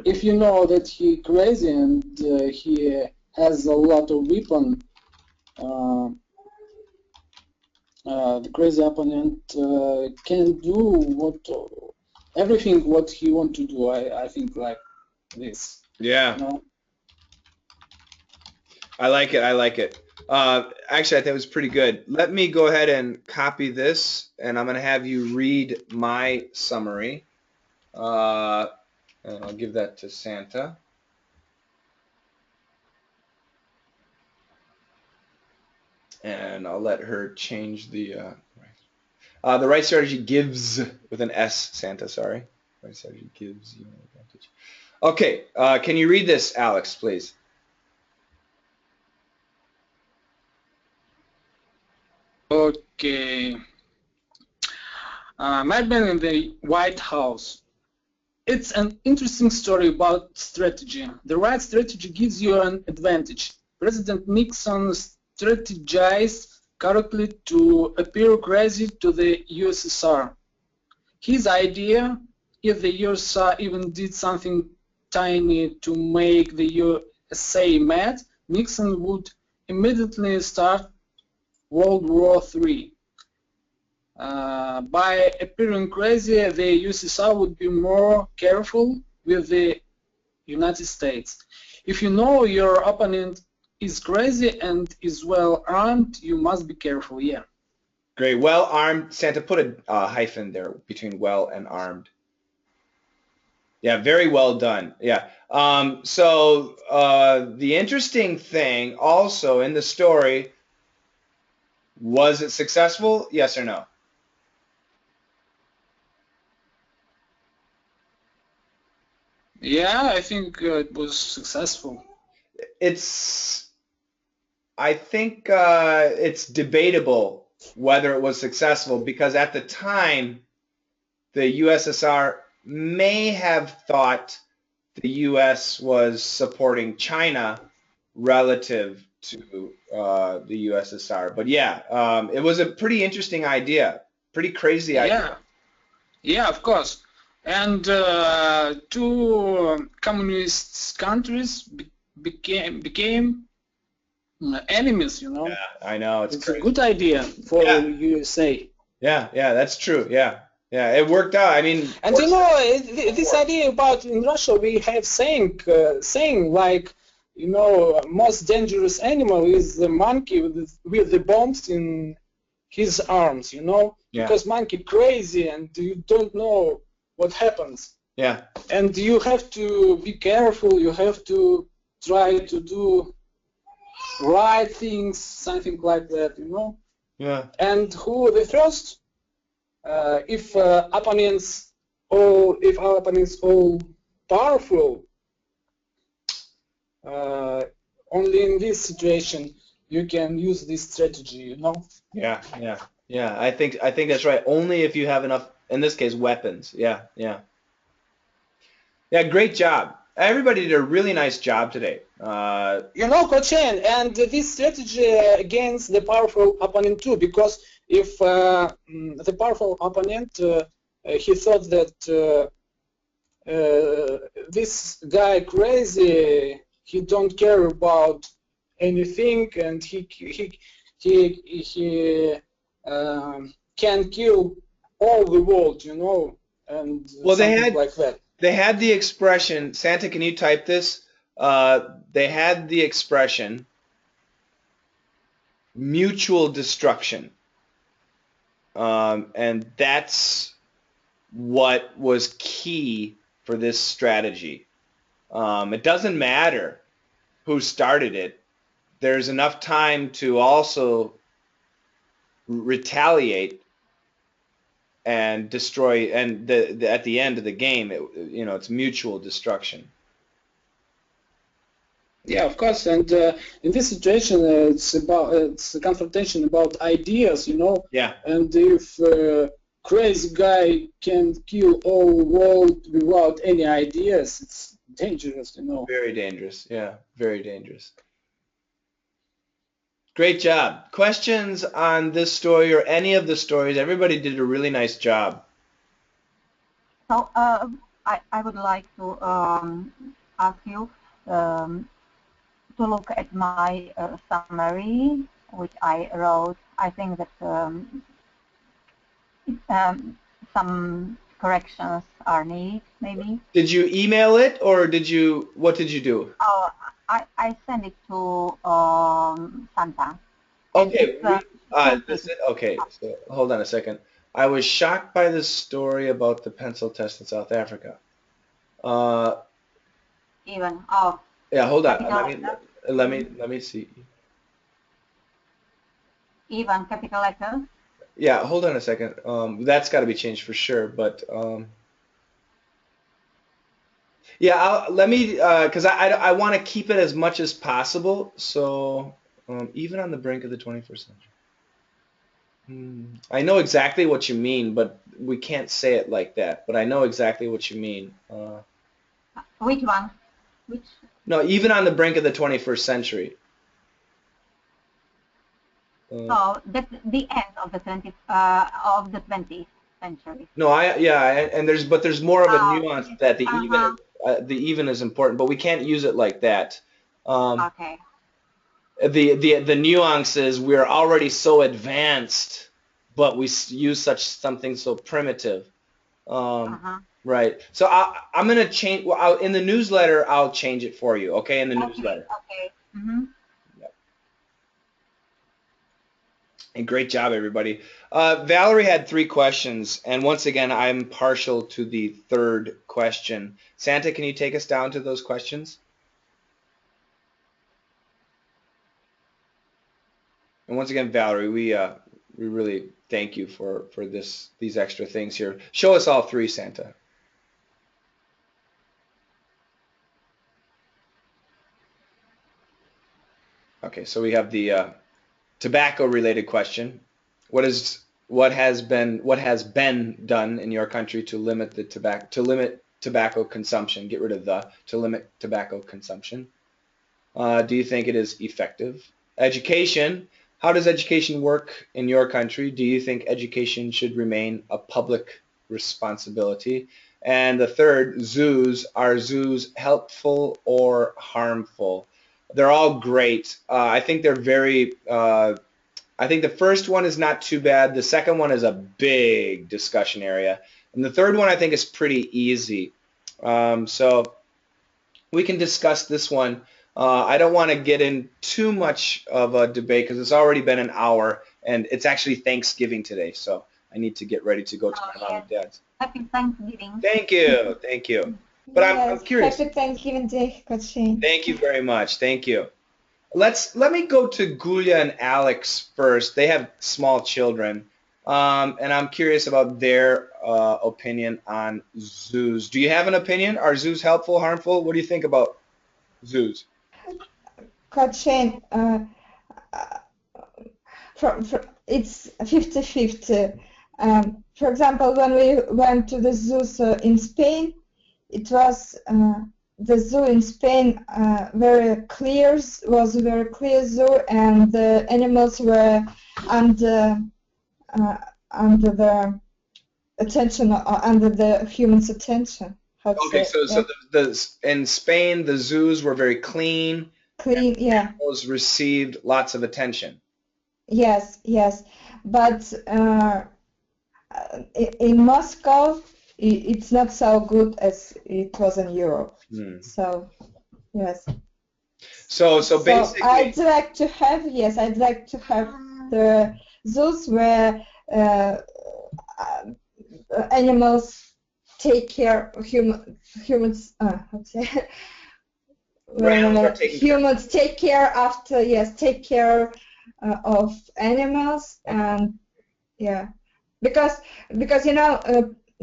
[SPEAKER 6] if you know that he crazy and he has a lot of weapon, the crazy opponent can do everything what he want to do. I think like this.
[SPEAKER 1] Yeah.
[SPEAKER 6] You know?
[SPEAKER 1] I like it. Actually, I think it was pretty good. Let me go ahead and copy this, and I'm going to have you read my summary. And I'll give that to Santa. And I'll let her change the right strategy gives with an S, Santa, sorry. Right strategy gives you an advantage. Okay, can you read this, Alex, please?
[SPEAKER 6] Okay. Madman in the White House. It's an interesting story about strategy. The right strategy gives you an advantage. President Nixon strategized correctly to appear crazy to the USSR. His idea, if the USSR even did something tiny to make the USA mad, Nixon would immediately start World War III. By appearing crazy, the USSR would be more careful with the United States. If you know your opponent is crazy and is well armed, you must be careful, yeah.
[SPEAKER 1] Great. Well armed. Santa, put a hyphen there between well and armed. Yeah, very well done. Yeah. So the interesting thing also in the story, was it successful? Yes or no?
[SPEAKER 6] Yeah, I think it was successful.
[SPEAKER 1] I think it's debatable whether it was successful because at the time, the USSR may have thought the US was supporting China relative to the USSR. But yeah, it was a pretty interesting idea, pretty crazy idea.
[SPEAKER 6] Yeah, of course. And two communist countries became enemies, you know.
[SPEAKER 1] Yeah, I know, it's
[SPEAKER 6] a
[SPEAKER 1] crazy.
[SPEAKER 6] good idea for
[SPEAKER 1] Yeah.
[SPEAKER 6] USA.
[SPEAKER 1] Yeah, that's true. Yeah, it worked out. I mean,
[SPEAKER 6] And you know, this idea about in Russia we have saying like, you know, most dangerous animal is the monkey with the bombs in his arms, you know,
[SPEAKER 1] Yeah.
[SPEAKER 6] because monkey crazy and you don't know what happens.
[SPEAKER 1] Yeah.
[SPEAKER 6] And you have to be careful. You have to try to do right things, something like that, you know.
[SPEAKER 1] Yeah.
[SPEAKER 6] And who the first? If our opponents all powerful, only in this situation you can use this strategy, you know.
[SPEAKER 1] Yeah. I think that's right. Only if you have enough, in this case, weapons. Yeah. Great job. Everybody did a really nice job today.
[SPEAKER 6] You know, Coach Ian, and this strategy against the powerful opponent too, because if the powerful opponent he thought that this guy crazy, he don't care about anything, and he can kill all the world, you know, and
[SPEAKER 1] Well,
[SPEAKER 6] something like that.
[SPEAKER 1] They had the expression, Santa, can you type this? They had the expression mutual destruction. And that's what was key for this strategy. It doesn't matter who started it. There's enough time to also retaliate and destroy, and at the end of the game, it's mutual destruction.
[SPEAKER 6] Yeah, of course, and in this situation, it's a confrontation about ideas, you know.
[SPEAKER 1] Yeah.
[SPEAKER 6] And if crazy guy can kill all world without any ideas, it's dangerous, you know.
[SPEAKER 1] Very dangerous. Yeah, very dangerous. Great job. Questions on this story or any of the stories? Everybody did a really nice job.
[SPEAKER 4] So I would like to ask you to look at my summary, which I wrote. I think that some corrections are needed, maybe.
[SPEAKER 1] Did you email it or what did you do?
[SPEAKER 4] Oh, I sent it to Santa.
[SPEAKER 1] Okay, this it? Okay, so hold on a second. I was shocked by the story about the pencil test in South Africa. Uh,
[SPEAKER 4] Even. Oh,
[SPEAKER 1] yeah, hold on.
[SPEAKER 4] capital letters.
[SPEAKER 1] Let me see.
[SPEAKER 4] Even capital letters.
[SPEAKER 1] Yeah, hold on a second. That's got to be changed for sure. But yeah, let me because I want to keep it as much as possible. So even on the brink of the 21st century. I know exactly what you mean, but we can't say it like that. But I know exactly what you mean.
[SPEAKER 4] Which one? Which?
[SPEAKER 1] No, even on the brink of the 21st century.
[SPEAKER 4] So that's the end of the 20th century.
[SPEAKER 1] No, and there's more of a
[SPEAKER 4] Oh,
[SPEAKER 1] nuance that
[SPEAKER 4] uh-huh.
[SPEAKER 1] the even is important, but we can't use it like that.
[SPEAKER 4] Okay.
[SPEAKER 1] The nuance is we're already so advanced, but we use something so primitive.
[SPEAKER 4] Uh-huh.
[SPEAKER 1] Right. So I'm gonna change. Well, in the newsletter, I'll change it for you. Okay, in the newsletter.
[SPEAKER 4] Okay. Mm-hmm.
[SPEAKER 1] Yep. And great job, everybody. Valerie had 3 questions, and once again, I'm partial to the third question. Santa, can you take us down to those questions? And once again, Valerie, we really thank you for these extra things here. Show us all 3, Santa. Okay, so we have the tobacco-related question. What has been done in your country to limit tobacco consumption? Get rid of to limit tobacco consumption. Do you think it is effective? Education. How does education work in your country? Do you think education should remain a public responsibility? And the third, zoos. Are zoos helpful or harmful? They're all great. I think they're very. I think the first one is not too bad. The second one is a big discussion area, and the third one I think is pretty easy. So we can discuss this one. I don't want to get in too much of a debate because it's already been an hour, and it's actually Thanksgiving today, so I need to get ready to go to my mom and dad's.
[SPEAKER 4] Happy Thanksgiving.
[SPEAKER 1] Thank you, thank you. But I'm
[SPEAKER 2] Yes,
[SPEAKER 1] curious.
[SPEAKER 2] happy Thanksgiving Day, Coach Shane.
[SPEAKER 1] Thank you very much. Thank you. Let me go to Gulia and Alex first. They have small children, and I'm curious about their opinion on zoos. Do you have an opinion? Are zoos helpful, harmful? What do you think about zoos?
[SPEAKER 2] Coach Shane, it's 50-50. For example, when we went to the zoos in Spain, it was the zoo in Spain was a very clear zoo, and the animals were under the attention or under the human's attention.
[SPEAKER 1] Okay, so in Spain the zoos were very clean.
[SPEAKER 2] Clean, yeah.
[SPEAKER 1] Animals received lots of attention.
[SPEAKER 2] Yes, but in Moscow it's not so good as it was in Europe. So yes.
[SPEAKER 1] So basically,
[SPEAKER 2] I'd like to have the zoos where animals take care of humans. Humans take care of animals, and yeah, because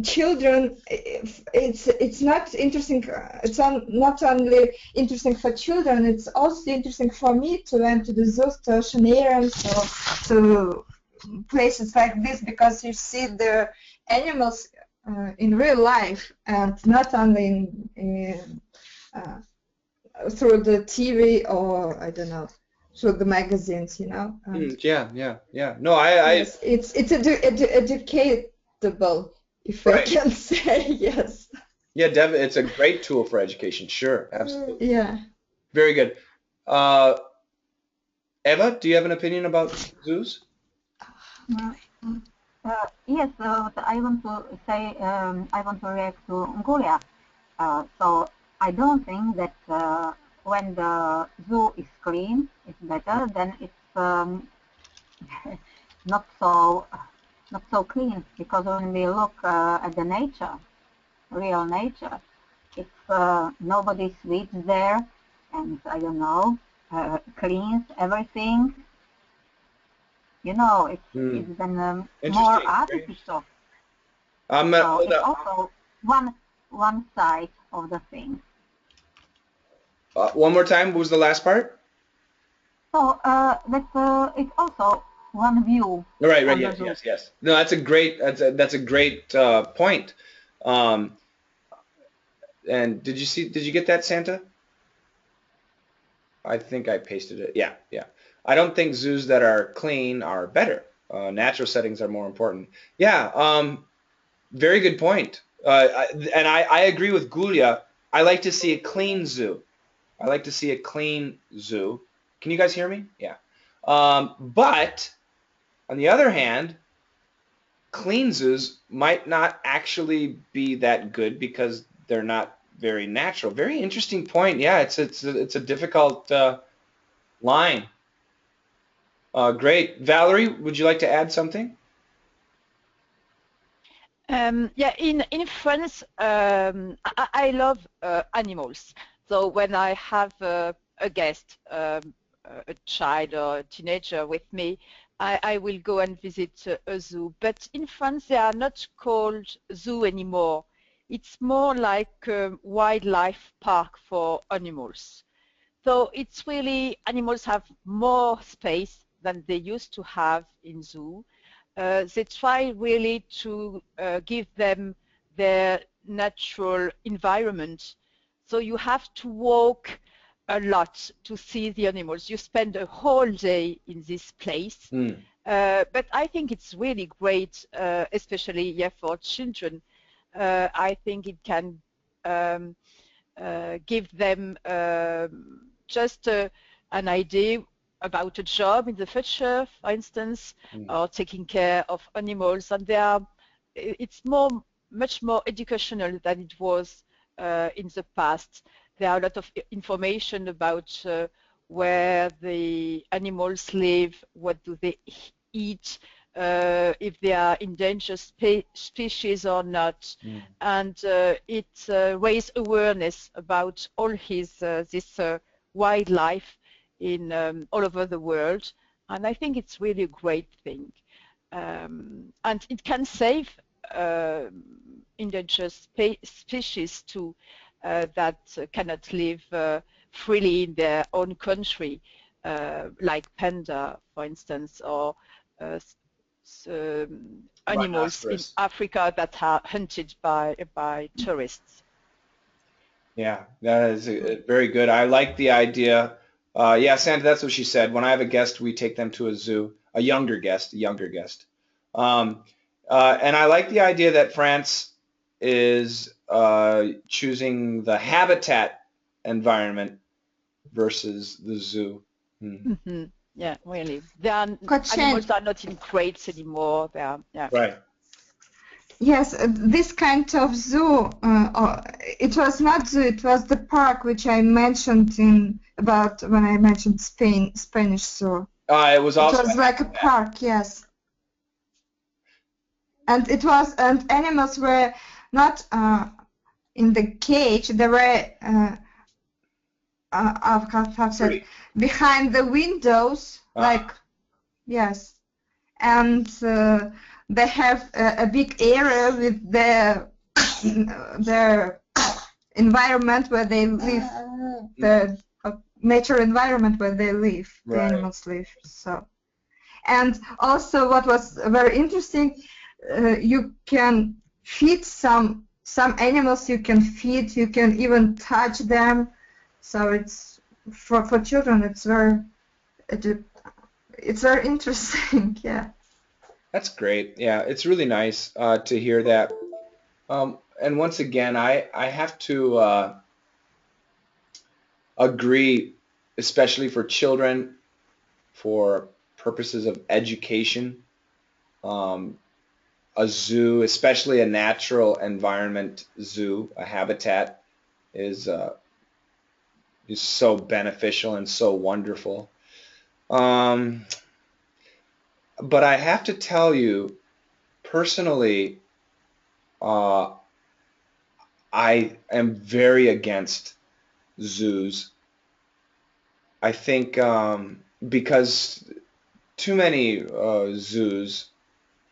[SPEAKER 2] children, it's not interesting. It's not only interesting for children. It's also interesting for me to went to the zoos, to oceanariums, or to places like this, because you see the animals in real life, and not only through the TV, or I don't know, through the magazines,
[SPEAKER 1] yeah. No,
[SPEAKER 2] yes, it's educatable, if I can say. Yes.
[SPEAKER 1] Yeah, it's a great tool for education. Sure, absolutely.
[SPEAKER 2] Yeah.
[SPEAKER 1] Very good. Eva, do you have an opinion about zoos?
[SPEAKER 4] Yes, I want to say, I want to react to Mongolia. So I don't think that when the zoo is clean, it's better. Then it's not so clean, because when we look at the nature, real nature, if nobody sweeps there and, I don't know, cleans everything, you know, it's then more
[SPEAKER 1] Interesting.
[SPEAKER 4] artificial.
[SPEAKER 1] I'm
[SPEAKER 4] So
[SPEAKER 1] hold
[SPEAKER 4] it's
[SPEAKER 1] up.
[SPEAKER 4] also one side of the thing.
[SPEAKER 1] One more time. What was the last part?
[SPEAKER 4] So it's also one view.
[SPEAKER 1] Right.
[SPEAKER 4] on the
[SPEAKER 1] Yes.
[SPEAKER 4] zoo.
[SPEAKER 1] Yes. No, that's a great. That's a great point. And did you get that, Santa? I think I pasted it. Yeah. I don't think zoos that are clean are better. Natural settings are more important. Yeah. Very good point. I agree with Gulia. I like to see a clean zoo. I like to see a clean zoo. Can you guys hear me? Yeah. But on the other hand, clean zoos might not actually be that good because they're not very natural. Very interesting point. Yeah, it's a difficult line. Great. Valerie, would you like to add something?
[SPEAKER 3] Yeah, in France, I love animals. So when I have a guest, a child or a teenager with me, I will go and visit a zoo. But in France, they are not called zoo anymore. It's more like a wildlife park for animals. So it's really, animals have more space than they used to have in zoo. They try really to give them their natural environment. So you have to walk a lot to see the animals. You spend a whole day in this place. But I think it's really great, especially for children. I think it can give them just an idea about a job in the future, for instance, or taking care of animals, and it's much more educational than it was in the past. There are a lot of information about where the animals live, what do they eat, if they are endangered species or not, and it raised awareness about all this wildlife in all over the world, and I think it's really a great thing, and it can save endangered species too that cannot live freely in their own country, like panda, for instance, or animals in
[SPEAKER 1] Rhinoceros.
[SPEAKER 3] Africa that are hunted by tourists.
[SPEAKER 1] Yeah, that is very good. I like the idea. Yeah, Santa, that's what she said. When I have a guest, we take them to a zoo, a younger guest, a younger guest. And I like the idea that France is choosing the habitat environment versus the zoo.
[SPEAKER 3] Mm-hmm. Yeah, really.
[SPEAKER 2] Coach
[SPEAKER 3] Animals are not in crates anymore. They are, yeah.
[SPEAKER 1] Right.
[SPEAKER 2] Yes, this kind of zoo, it was not zoo, it was the park which I mentioned about when I mentioned Spanish zoo.
[SPEAKER 1] It was also
[SPEAKER 2] It was like a park, yes. And animals were not in the cage, they were how said, behind the windows, like, yes. And they have a big area with their environment where they live, the nature environment where they live, the animals live. So, and also what was very interesting, you can feed some animals. You can feed. You can even touch them. So it's for children. It's very interesting. Yeah.
[SPEAKER 1] That's great. Yeah, it's really nice to hear that. And once again, I have to agree, especially for children, for purposes of education, a zoo, especially a natural environment zoo, a habitat, is so beneficial and so wonderful. But I have to tell you, personally, I am very against zoos. I think because too many zoos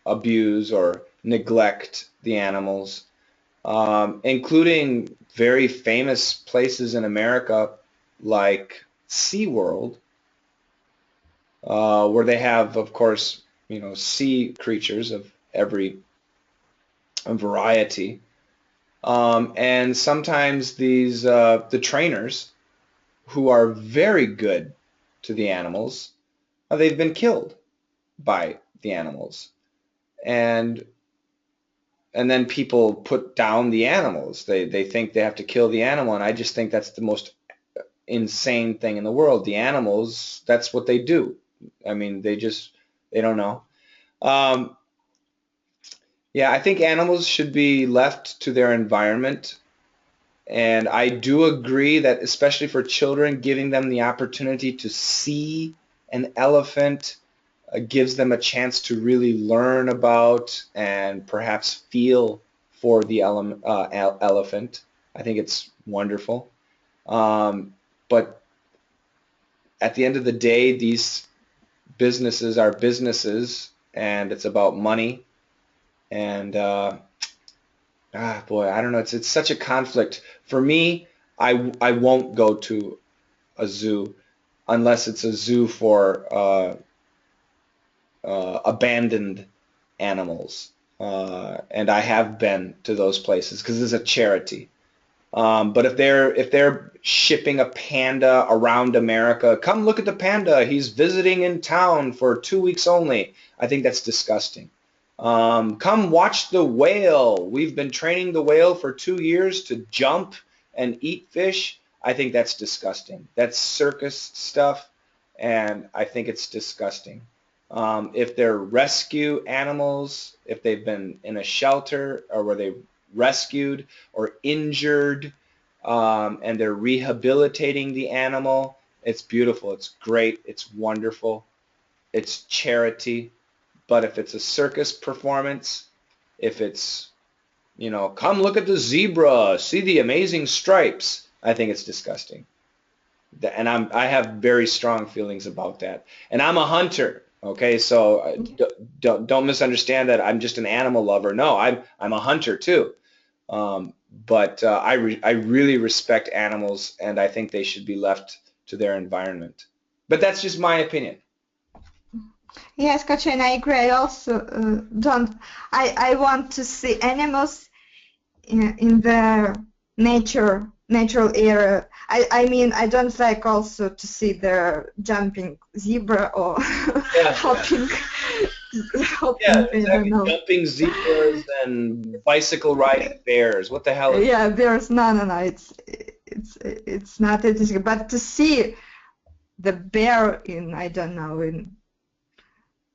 [SPEAKER 1] abuse or neglect the animals, including very famous places in America like SeaWorld, where they have, of course, sea creatures of every variety. And sometimes the trainers who are very good to the animals, they've been killed by the animals. And then people put down the animals. They think they have to kill the animal, and I just think that's the most insane thing in the world. The animals, that's what they do. I mean, they don't know. Um, yeah, I think animals should be left to their environment. And I do agree that, especially for children, giving them the opportunity to see an elephant gives them a chance to really learn about and perhaps feel for the elephant. I think it's wonderful. But at the end of the day, these businesses are businesses, and it's about money. And boy, I don't know. It's such a conflict. For me, I won't go to a zoo unless it's a zoo for abandoned animals. And I have been to those places because it's a charity. But if they're shipping a panda around America, come look at the panda. He's visiting in town for 2 weeks only. I think that's disgusting. Come watch the whale. We've been training the whale for 2 years to jump and eat fish. I think that's disgusting. That's circus stuff, and I think it's disgusting. If they're rescue animals, if they've been in a shelter or were they rescued or injured, and they're rehabilitating the animal, it's beautiful. It's great. It's wonderful. It's charity. But if it's a circus performance, if it's, come look at the zebra, see the amazing stripes, I think it's disgusting. And I have very strong feelings about that. And I'm a hunter, okay? So don't misunderstand that I'm just an animal lover. No, I'm a hunter too. But I really respect animals, and I think they should be left to their environment. But that's just my opinion.
[SPEAKER 2] Yes, Katrina, I agree. I also don't. I want to see animals in the natural area. I mean, I don't like also to see the jumping zebra or hopping.
[SPEAKER 1] Yeah, exactly. Jumping zebras and bicycle riding bears. What the hell?
[SPEAKER 2] Yeah, bears. No. It's not interesting. But to see the bear in, I don't know, in.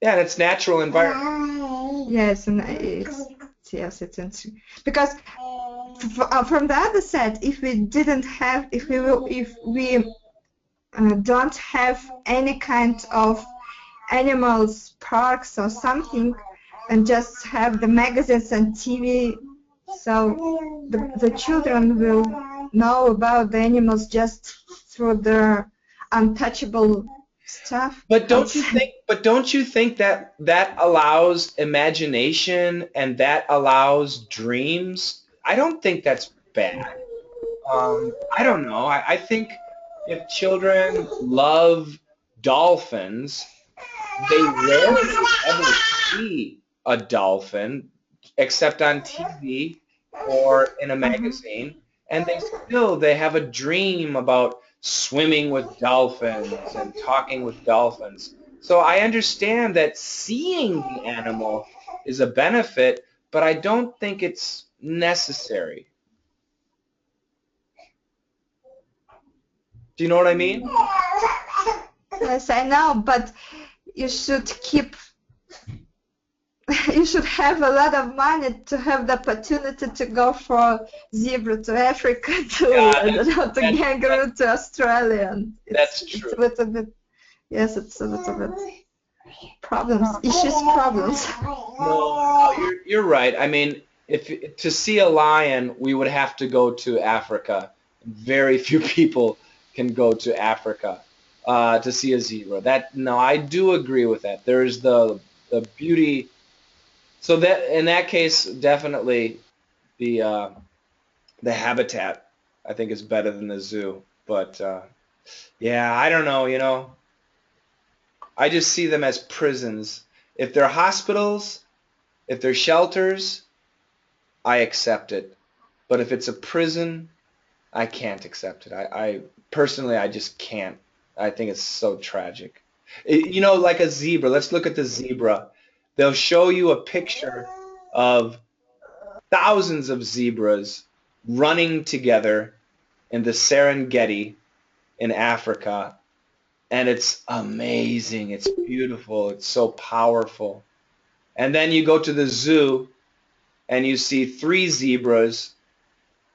[SPEAKER 1] Yeah, and it's natural environment.
[SPEAKER 2] Yes, and it's interesting because from the other side, if we don't have any kind of animals parks or something, and just have the magazines and TV, so the children will know about the animals just through their untouchable stuff.
[SPEAKER 1] But don't you think that allows imagination and that allows dreams? I don't think that's bad. I don't know. I think if children love dolphins, they rarely ever see a dolphin except on TV or in a magazine, and they have a dream about swimming with dolphins and talking with dolphins. So I understand that seeing the animal is a benefit, but I don't think it's necessary. Do you know what I mean?
[SPEAKER 2] Yes, I know, but you should have a lot of money to have the opportunity to go for zebra to Africa, to kangaroo to Australia. And
[SPEAKER 1] That's true.
[SPEAKER 2] It's a little bit, yes, it's a little bit problems.
[SPEAKER 1] No, you're right. I mean, if to see a lion, we would have to go to Africa. Very few people can go to Africa to see a zebra. No, I do agree with that. There's the beauty. So that in that case, definitely the habitat I think is better than the zoo. But yeah, I don't know. I just see them as prisons. If they're hospitals, if they're shelters, I accept it. But if it's a prison, I can't accept it. I personally, I just can't. I think it's so tragic. Like a zebra. Let's look at the zebra. They'll show you a picture of thousands of zebras running together in the Serengeti in Africa, and it's amazing. It's beautiful. It's so powerful. And then you go to the zoo and you see 3 zebras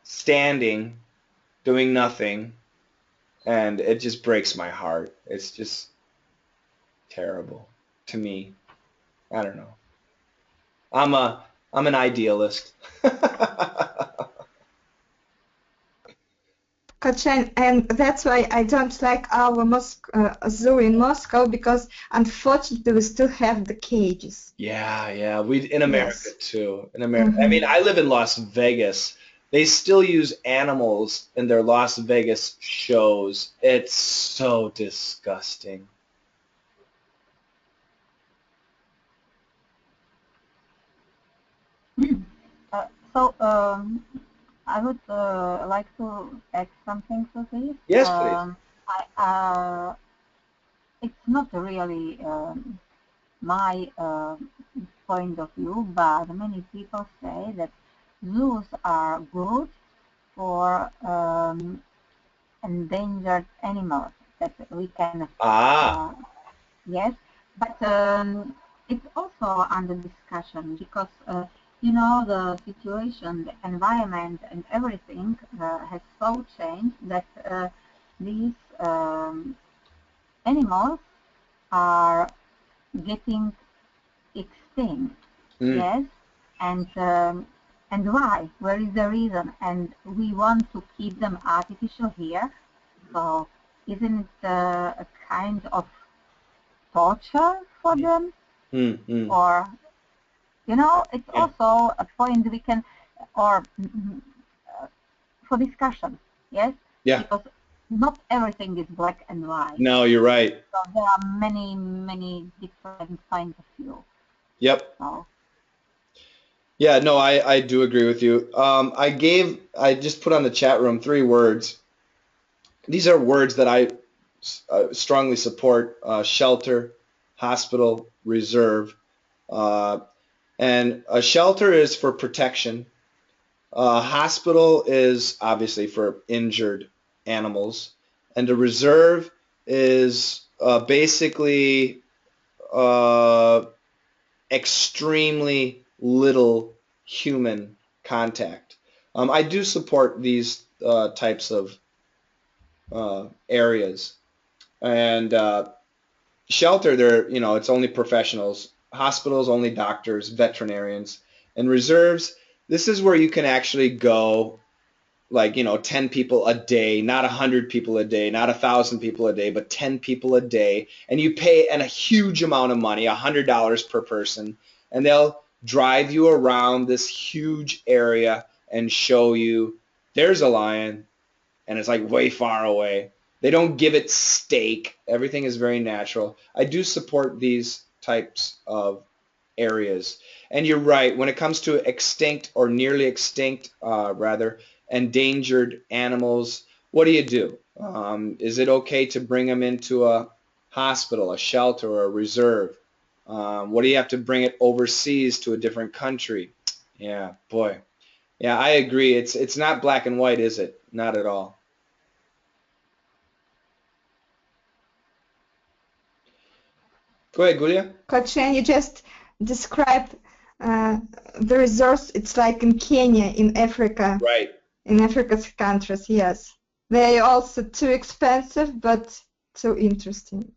[SPEAKER 1] standing, doing nothing, and it just breaks my heart. It's just terrible to me. I don't know. I'm an idealist.
[SPEAKER 2] Kachin, and that's why I don't like our zoo in Moscow, because unfortunately we still have the cages.
[SPEAKER 1] Yeah. We in America
[SPEAKER 2] Yes.
[SPEAKER 1] too. In America, I mean, I live in Las Vegas. They still use animals in their Las Vegas shows. It's so disgusting.
[SPEAKER 4] So I would like to add something to this.
[SPEAKER 1] Yes, please.
[SPEAKER 4] It's not really my point of view, but many people say that zoos are good for endangered animals that we can, yes, but it's also under discussion because the situation, the environment, and everything has so changed that these animals are getting extinct. Yes, and why? Where is the reason? And we want to keep them artificial here. So isn't it a kind of torture for them? Or it's also a point we can, or for discussion, yes?
[SPEAKER 1] Yeah.
[SPEAKER 4] Because not everything is black and white.
[SPEAKER 1] No, you're right.
[SPEAKER 4] So there are many different kinds of view.
[SPEAKER 1] Yep.
[SPEAKER 4] So.
[SPEAKER 1] Yeah, no, I do agree with you. I just put on the chat room 3 words. These are words that I strongly support: shelter, hospital, reserve. And a shelter is for protection. Hospital is obviously for injured animals. And a reserve is basically extremely little human contact. I do support these types of areas. And shelter, it's only professionals. Hospitals, only doctors, veterinarians. And reserves, this is where you can actually go, like, 10 people a day, not 100 people a day, not 1,000 people a day, but 10 people a day. And you pay a huge amount of money, $100 per person. And they'll drive you around this huge area and show you there's a lion, and it's like way far away. They don't give it steak. Everything is very natural. I do support these types of areas. And you're right, when it comes to extinct or nearly extinct, endangered animals, what do? Is it okay to bring them into a hospital, a shelter, or a reserve? What do you have to bring it overseas to a different country? Yeah, boy. Yeah, I agree. It's not black and white, is it? Not at all. Go ahead, Gulia.
[SPEAKER 2] Kachin, you just described the resource. It's like in Kenya, in Africa.
[SPEAKER 1] Right.
[SPEAKER 2] In Africa's countries, yes. They're also too expensive, but so interesting.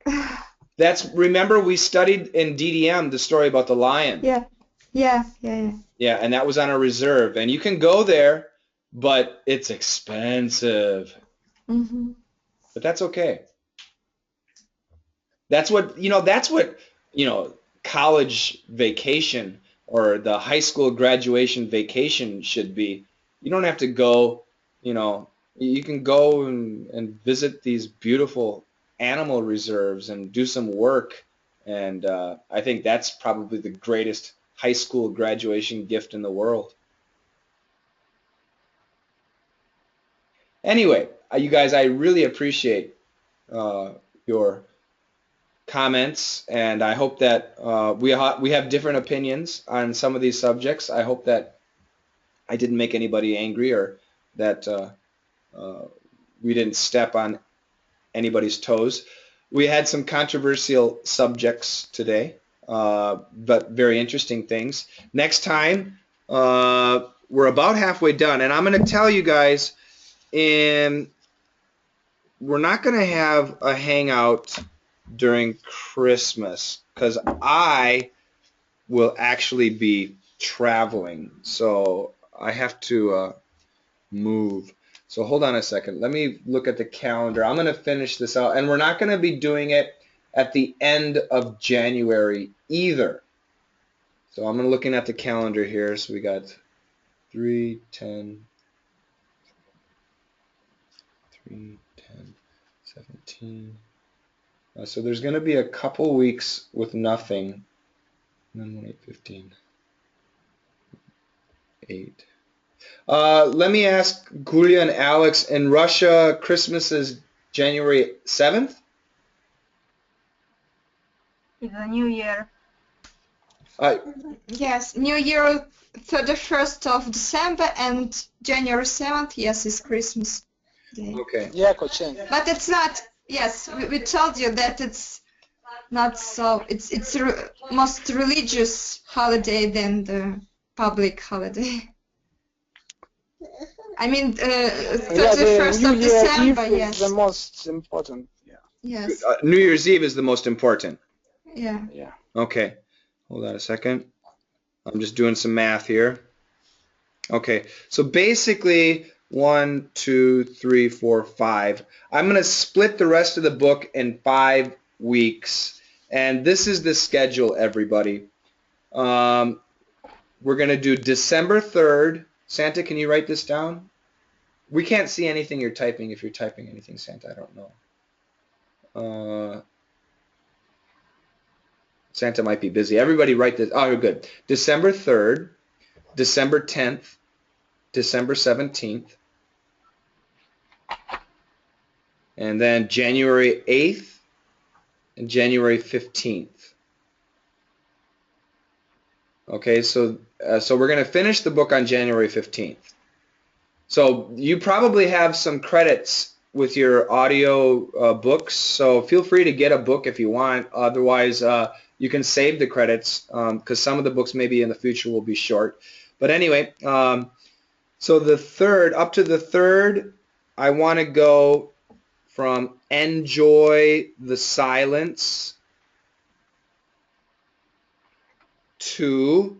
[SPEAKER 1] Remember we studied in DDM the story about the lion.
[SPEAKER 2] Yeah. Yeah, yeah, yeah.
[SPEAKER 1] Yeah, and that was on a reserve. And you can go there, but it's expensive.
[SPEAKER 2] Mm-hmm.
[SPEAKER 1] But that's okay. That's what college vacation or the high school graduation vacation should be. You don't have to go, you can go and visit these beautiful animal reserves and do some work. And I think that's probably the greatest high school graduation gift in the world. Anyway, you guys, I really appreciate your comments, and I hope that we have different opinions on some of these subjects. I hope that I didn't make anybody angry or that uh, we didn't step on anybody's toes. We had some controversial subjects today, but very interesting things. Next time, we're about halfway done, and I'm going to tell you guys, in we're not going to have a hangout during Christmas because I will actually be traveling. So I have to move. So hold on a second. Let me look at the calendar. I'm going to finish this out. And we're not going to be doing it at the end of January either. So I'm looking at the calendar here. So we got 3, 10, 3, 10, 17. So there's going to be a couple weeks with nothing. 9, 8, 15, 8. Let me ask Gulia and Alex, in Russia, Christmas is January 7th?
[SPEAKER 4] It's a new year.
[SPEAKER 2] Yes, New Year 31st of December and January 7th, yes, is Christmas Day.
[SPEAKER 1] Okay.
[SPEAKER 2] But it's not, yes, we told you that it's not so, it's most religious holiday than the public holiday. I mean, 31st of December, yes.
[SPEAKER 7] The most important. Yeah.
[SPEAKER 2] Yes.
[SPEAKER 1] New Year's Eve is the most important.
[SPEAKER 2] Yeah.
[SPEAKER 7] Yeah.
[SPEAKER 1] Okay. Hold on a second. I'm just doing some math here. Okay. So basically, 1, 2, 3, 4, 5. I'm going to split the rest of the book in 5 weeks. And this is the schedule, everybody. We're going to do December 3rd. Santa, can you write this down? We can't see anything you're typing if you're typing anything, Santa. I don't know. Santa might be busy. Everybody write this. Oh, you're good. December 3rd, December 10th, December 17th, and then January 8th and January 15th. Okay, so we're going to finish the book on January 15th. So you probably have some credits with your audio books, so feel free to get a book if you want. Otherwise, you can save the credits because some of the books maybe in the future will be short. But anyway, so the third, up to the third, I want to go from enjoy the silence to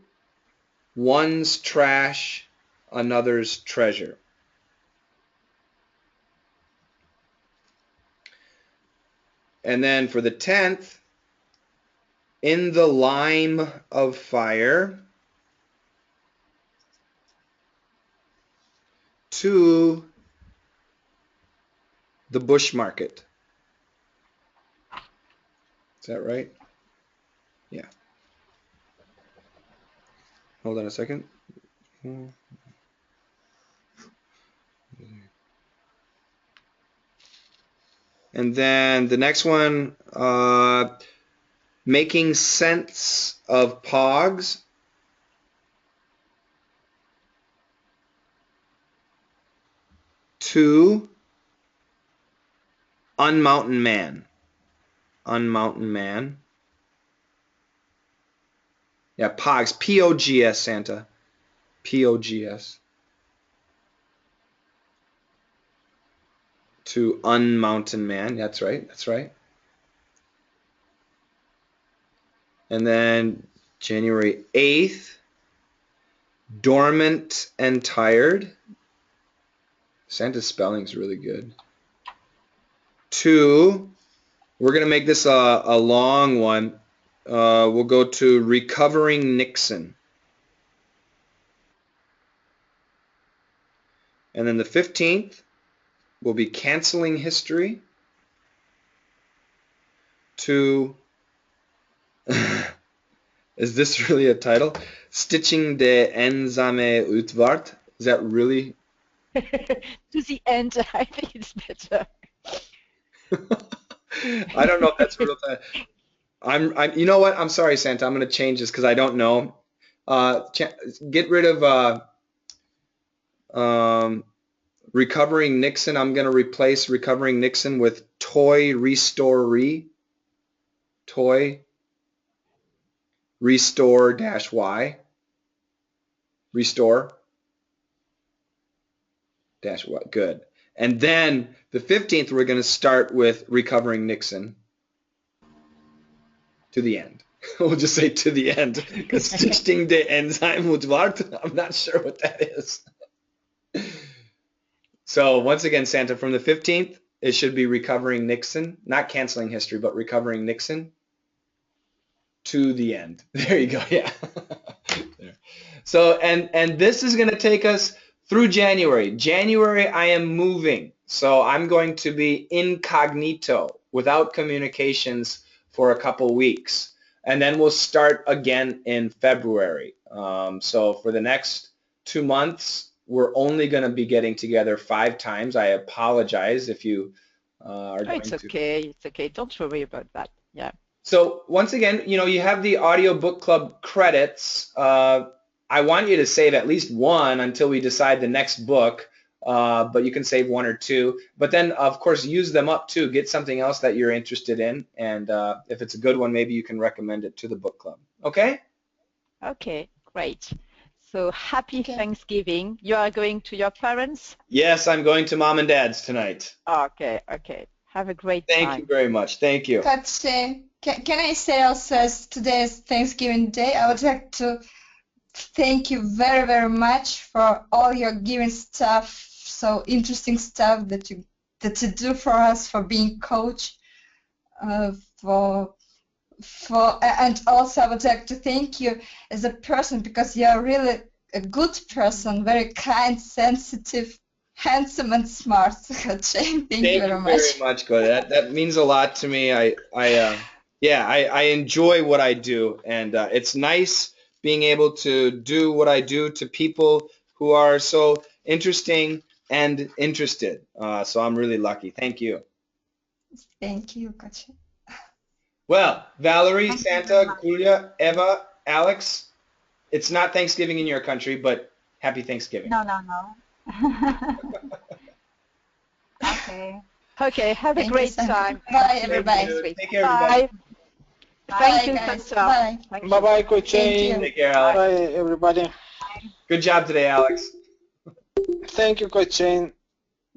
[SPEAKER 1] one's trash, another's treasure. And then for the 10th, in the lime of fire to the bush market. Is that right? Yeah. Hold on a second. And then the next one, making sense of pogs. To Unmountain Man. Unmountain Man. Yeah, Pogs. P-O-G-S, Santa. P-O-G-S. To Unmountain Man. That's right. That's right. And then January 8th. dormant and tired. Santa's spelling is really good. 2, we're going to make this a long one. We'll go to recovering Nixon. And then the 15th will be canceling history. 2, is this really a title? Stitching de Ensame Utwart. Is that really?
[SPEAKER 3] To the end, I think it's better.
[SPEAKER 1] I don't know if that's a real title. You know what? I'm sorry, Santa. I'm going to change this because I don't know. Get rid of recovering Nixon. I'm going to replace recovering Nixon with toy restore toy restore dash y restore dash y. Good. And then the 15th, we're going to start with recovering Nixon to the end. We'll just say to the end because stitching de enzyme Utwart, I'm not sure what that is. So once again, Santa, from the 15th, it should be recovering Nixon, not canceling history, but recovering Nixon to the end. There you go. Yeah. So, and this is going to take us through January. January, I am moving. So I'm going to be incognito without communications for a couple weeks. And then we'll start again in February. So for the next 2 months, we're only going to be getting together 5 times. I apologize if you are going
[SPEAKER 3] It's okay. It's okay. Don't worry about that. Yeah.
[SPEAKER 1] So once again, you have the audio book club credits. I want you to save at least 1 until we decide the next book, but you can save 1 or 2. But then, of course, use them up too. Get something else that you're interested in, and if it's a good one, maybe you can recommend it to the book club. Okay?
[SPEAKER 3] Okay, great. So happy Thanksgiving. You are going to your parents?
[SPEAKER 1] Yes, I'm going to Mom and Dad's tonight.
[SPEAKER 3] Okay. Have a great time.
[SPEAKER 1] Thank you very much. Thank you.
[SPEAKER 2] Coach, can I say also, as today is Thanksgiving Day, I would like to thank you very, very much for all your giving stuff, so interesting stuff that you do for us, for being coach, and also I would like to thank you as a person because you are really a good person, very kind, sensitive, handsome, and smart. Coach. Thank you very much.
[SPEAKER 1] Go. That means a lot to me. I enjoy what I do, and it's nice being able to do what I do to people who are so interesting and interested. So I'm really lucky. Thank you.
[SPEAKER 2] Thank you, Coach.
[SPEAKER 1] Well, Valerie,
[SPEAKER 4] Thank you
[SPEAKER 1] Santa,
[SPEAKER 4] very much.
[SPEAKER 1] Julia, Eva, Alex, it's not Thanksgiving in your country, but happy Thanksgiving.
[SPEAKER 4] No. Okay.
[SPEAKER 3] Okay, have a
[SPEAKER 2] Thank you,
[SPEAKER 3] great
[SPEAKER 2] Santa.
[SPEAKER 3] time.
[SPEAKER 2] Bye, everybody.
[SPEAKER 1] Take care, everybody.
[SPEAKER 3] Bye. Thank you,
[SPEAKER 2] guys.
[SPEAKER 3] Santa.
[SPEAKER 2] Bye.
[SPEAKER 3] Thank you.
[SPEAKER 7] Bye-bye, Coach.
[SPEAKER 2] Thank you.
[SPEAKER 1] Take care, Alex.
[SPEAKER 7] Bye, everybody.
[SPEAKER 1] Good job today, Alex.
[SPEAKER 7] Thank you, Coach.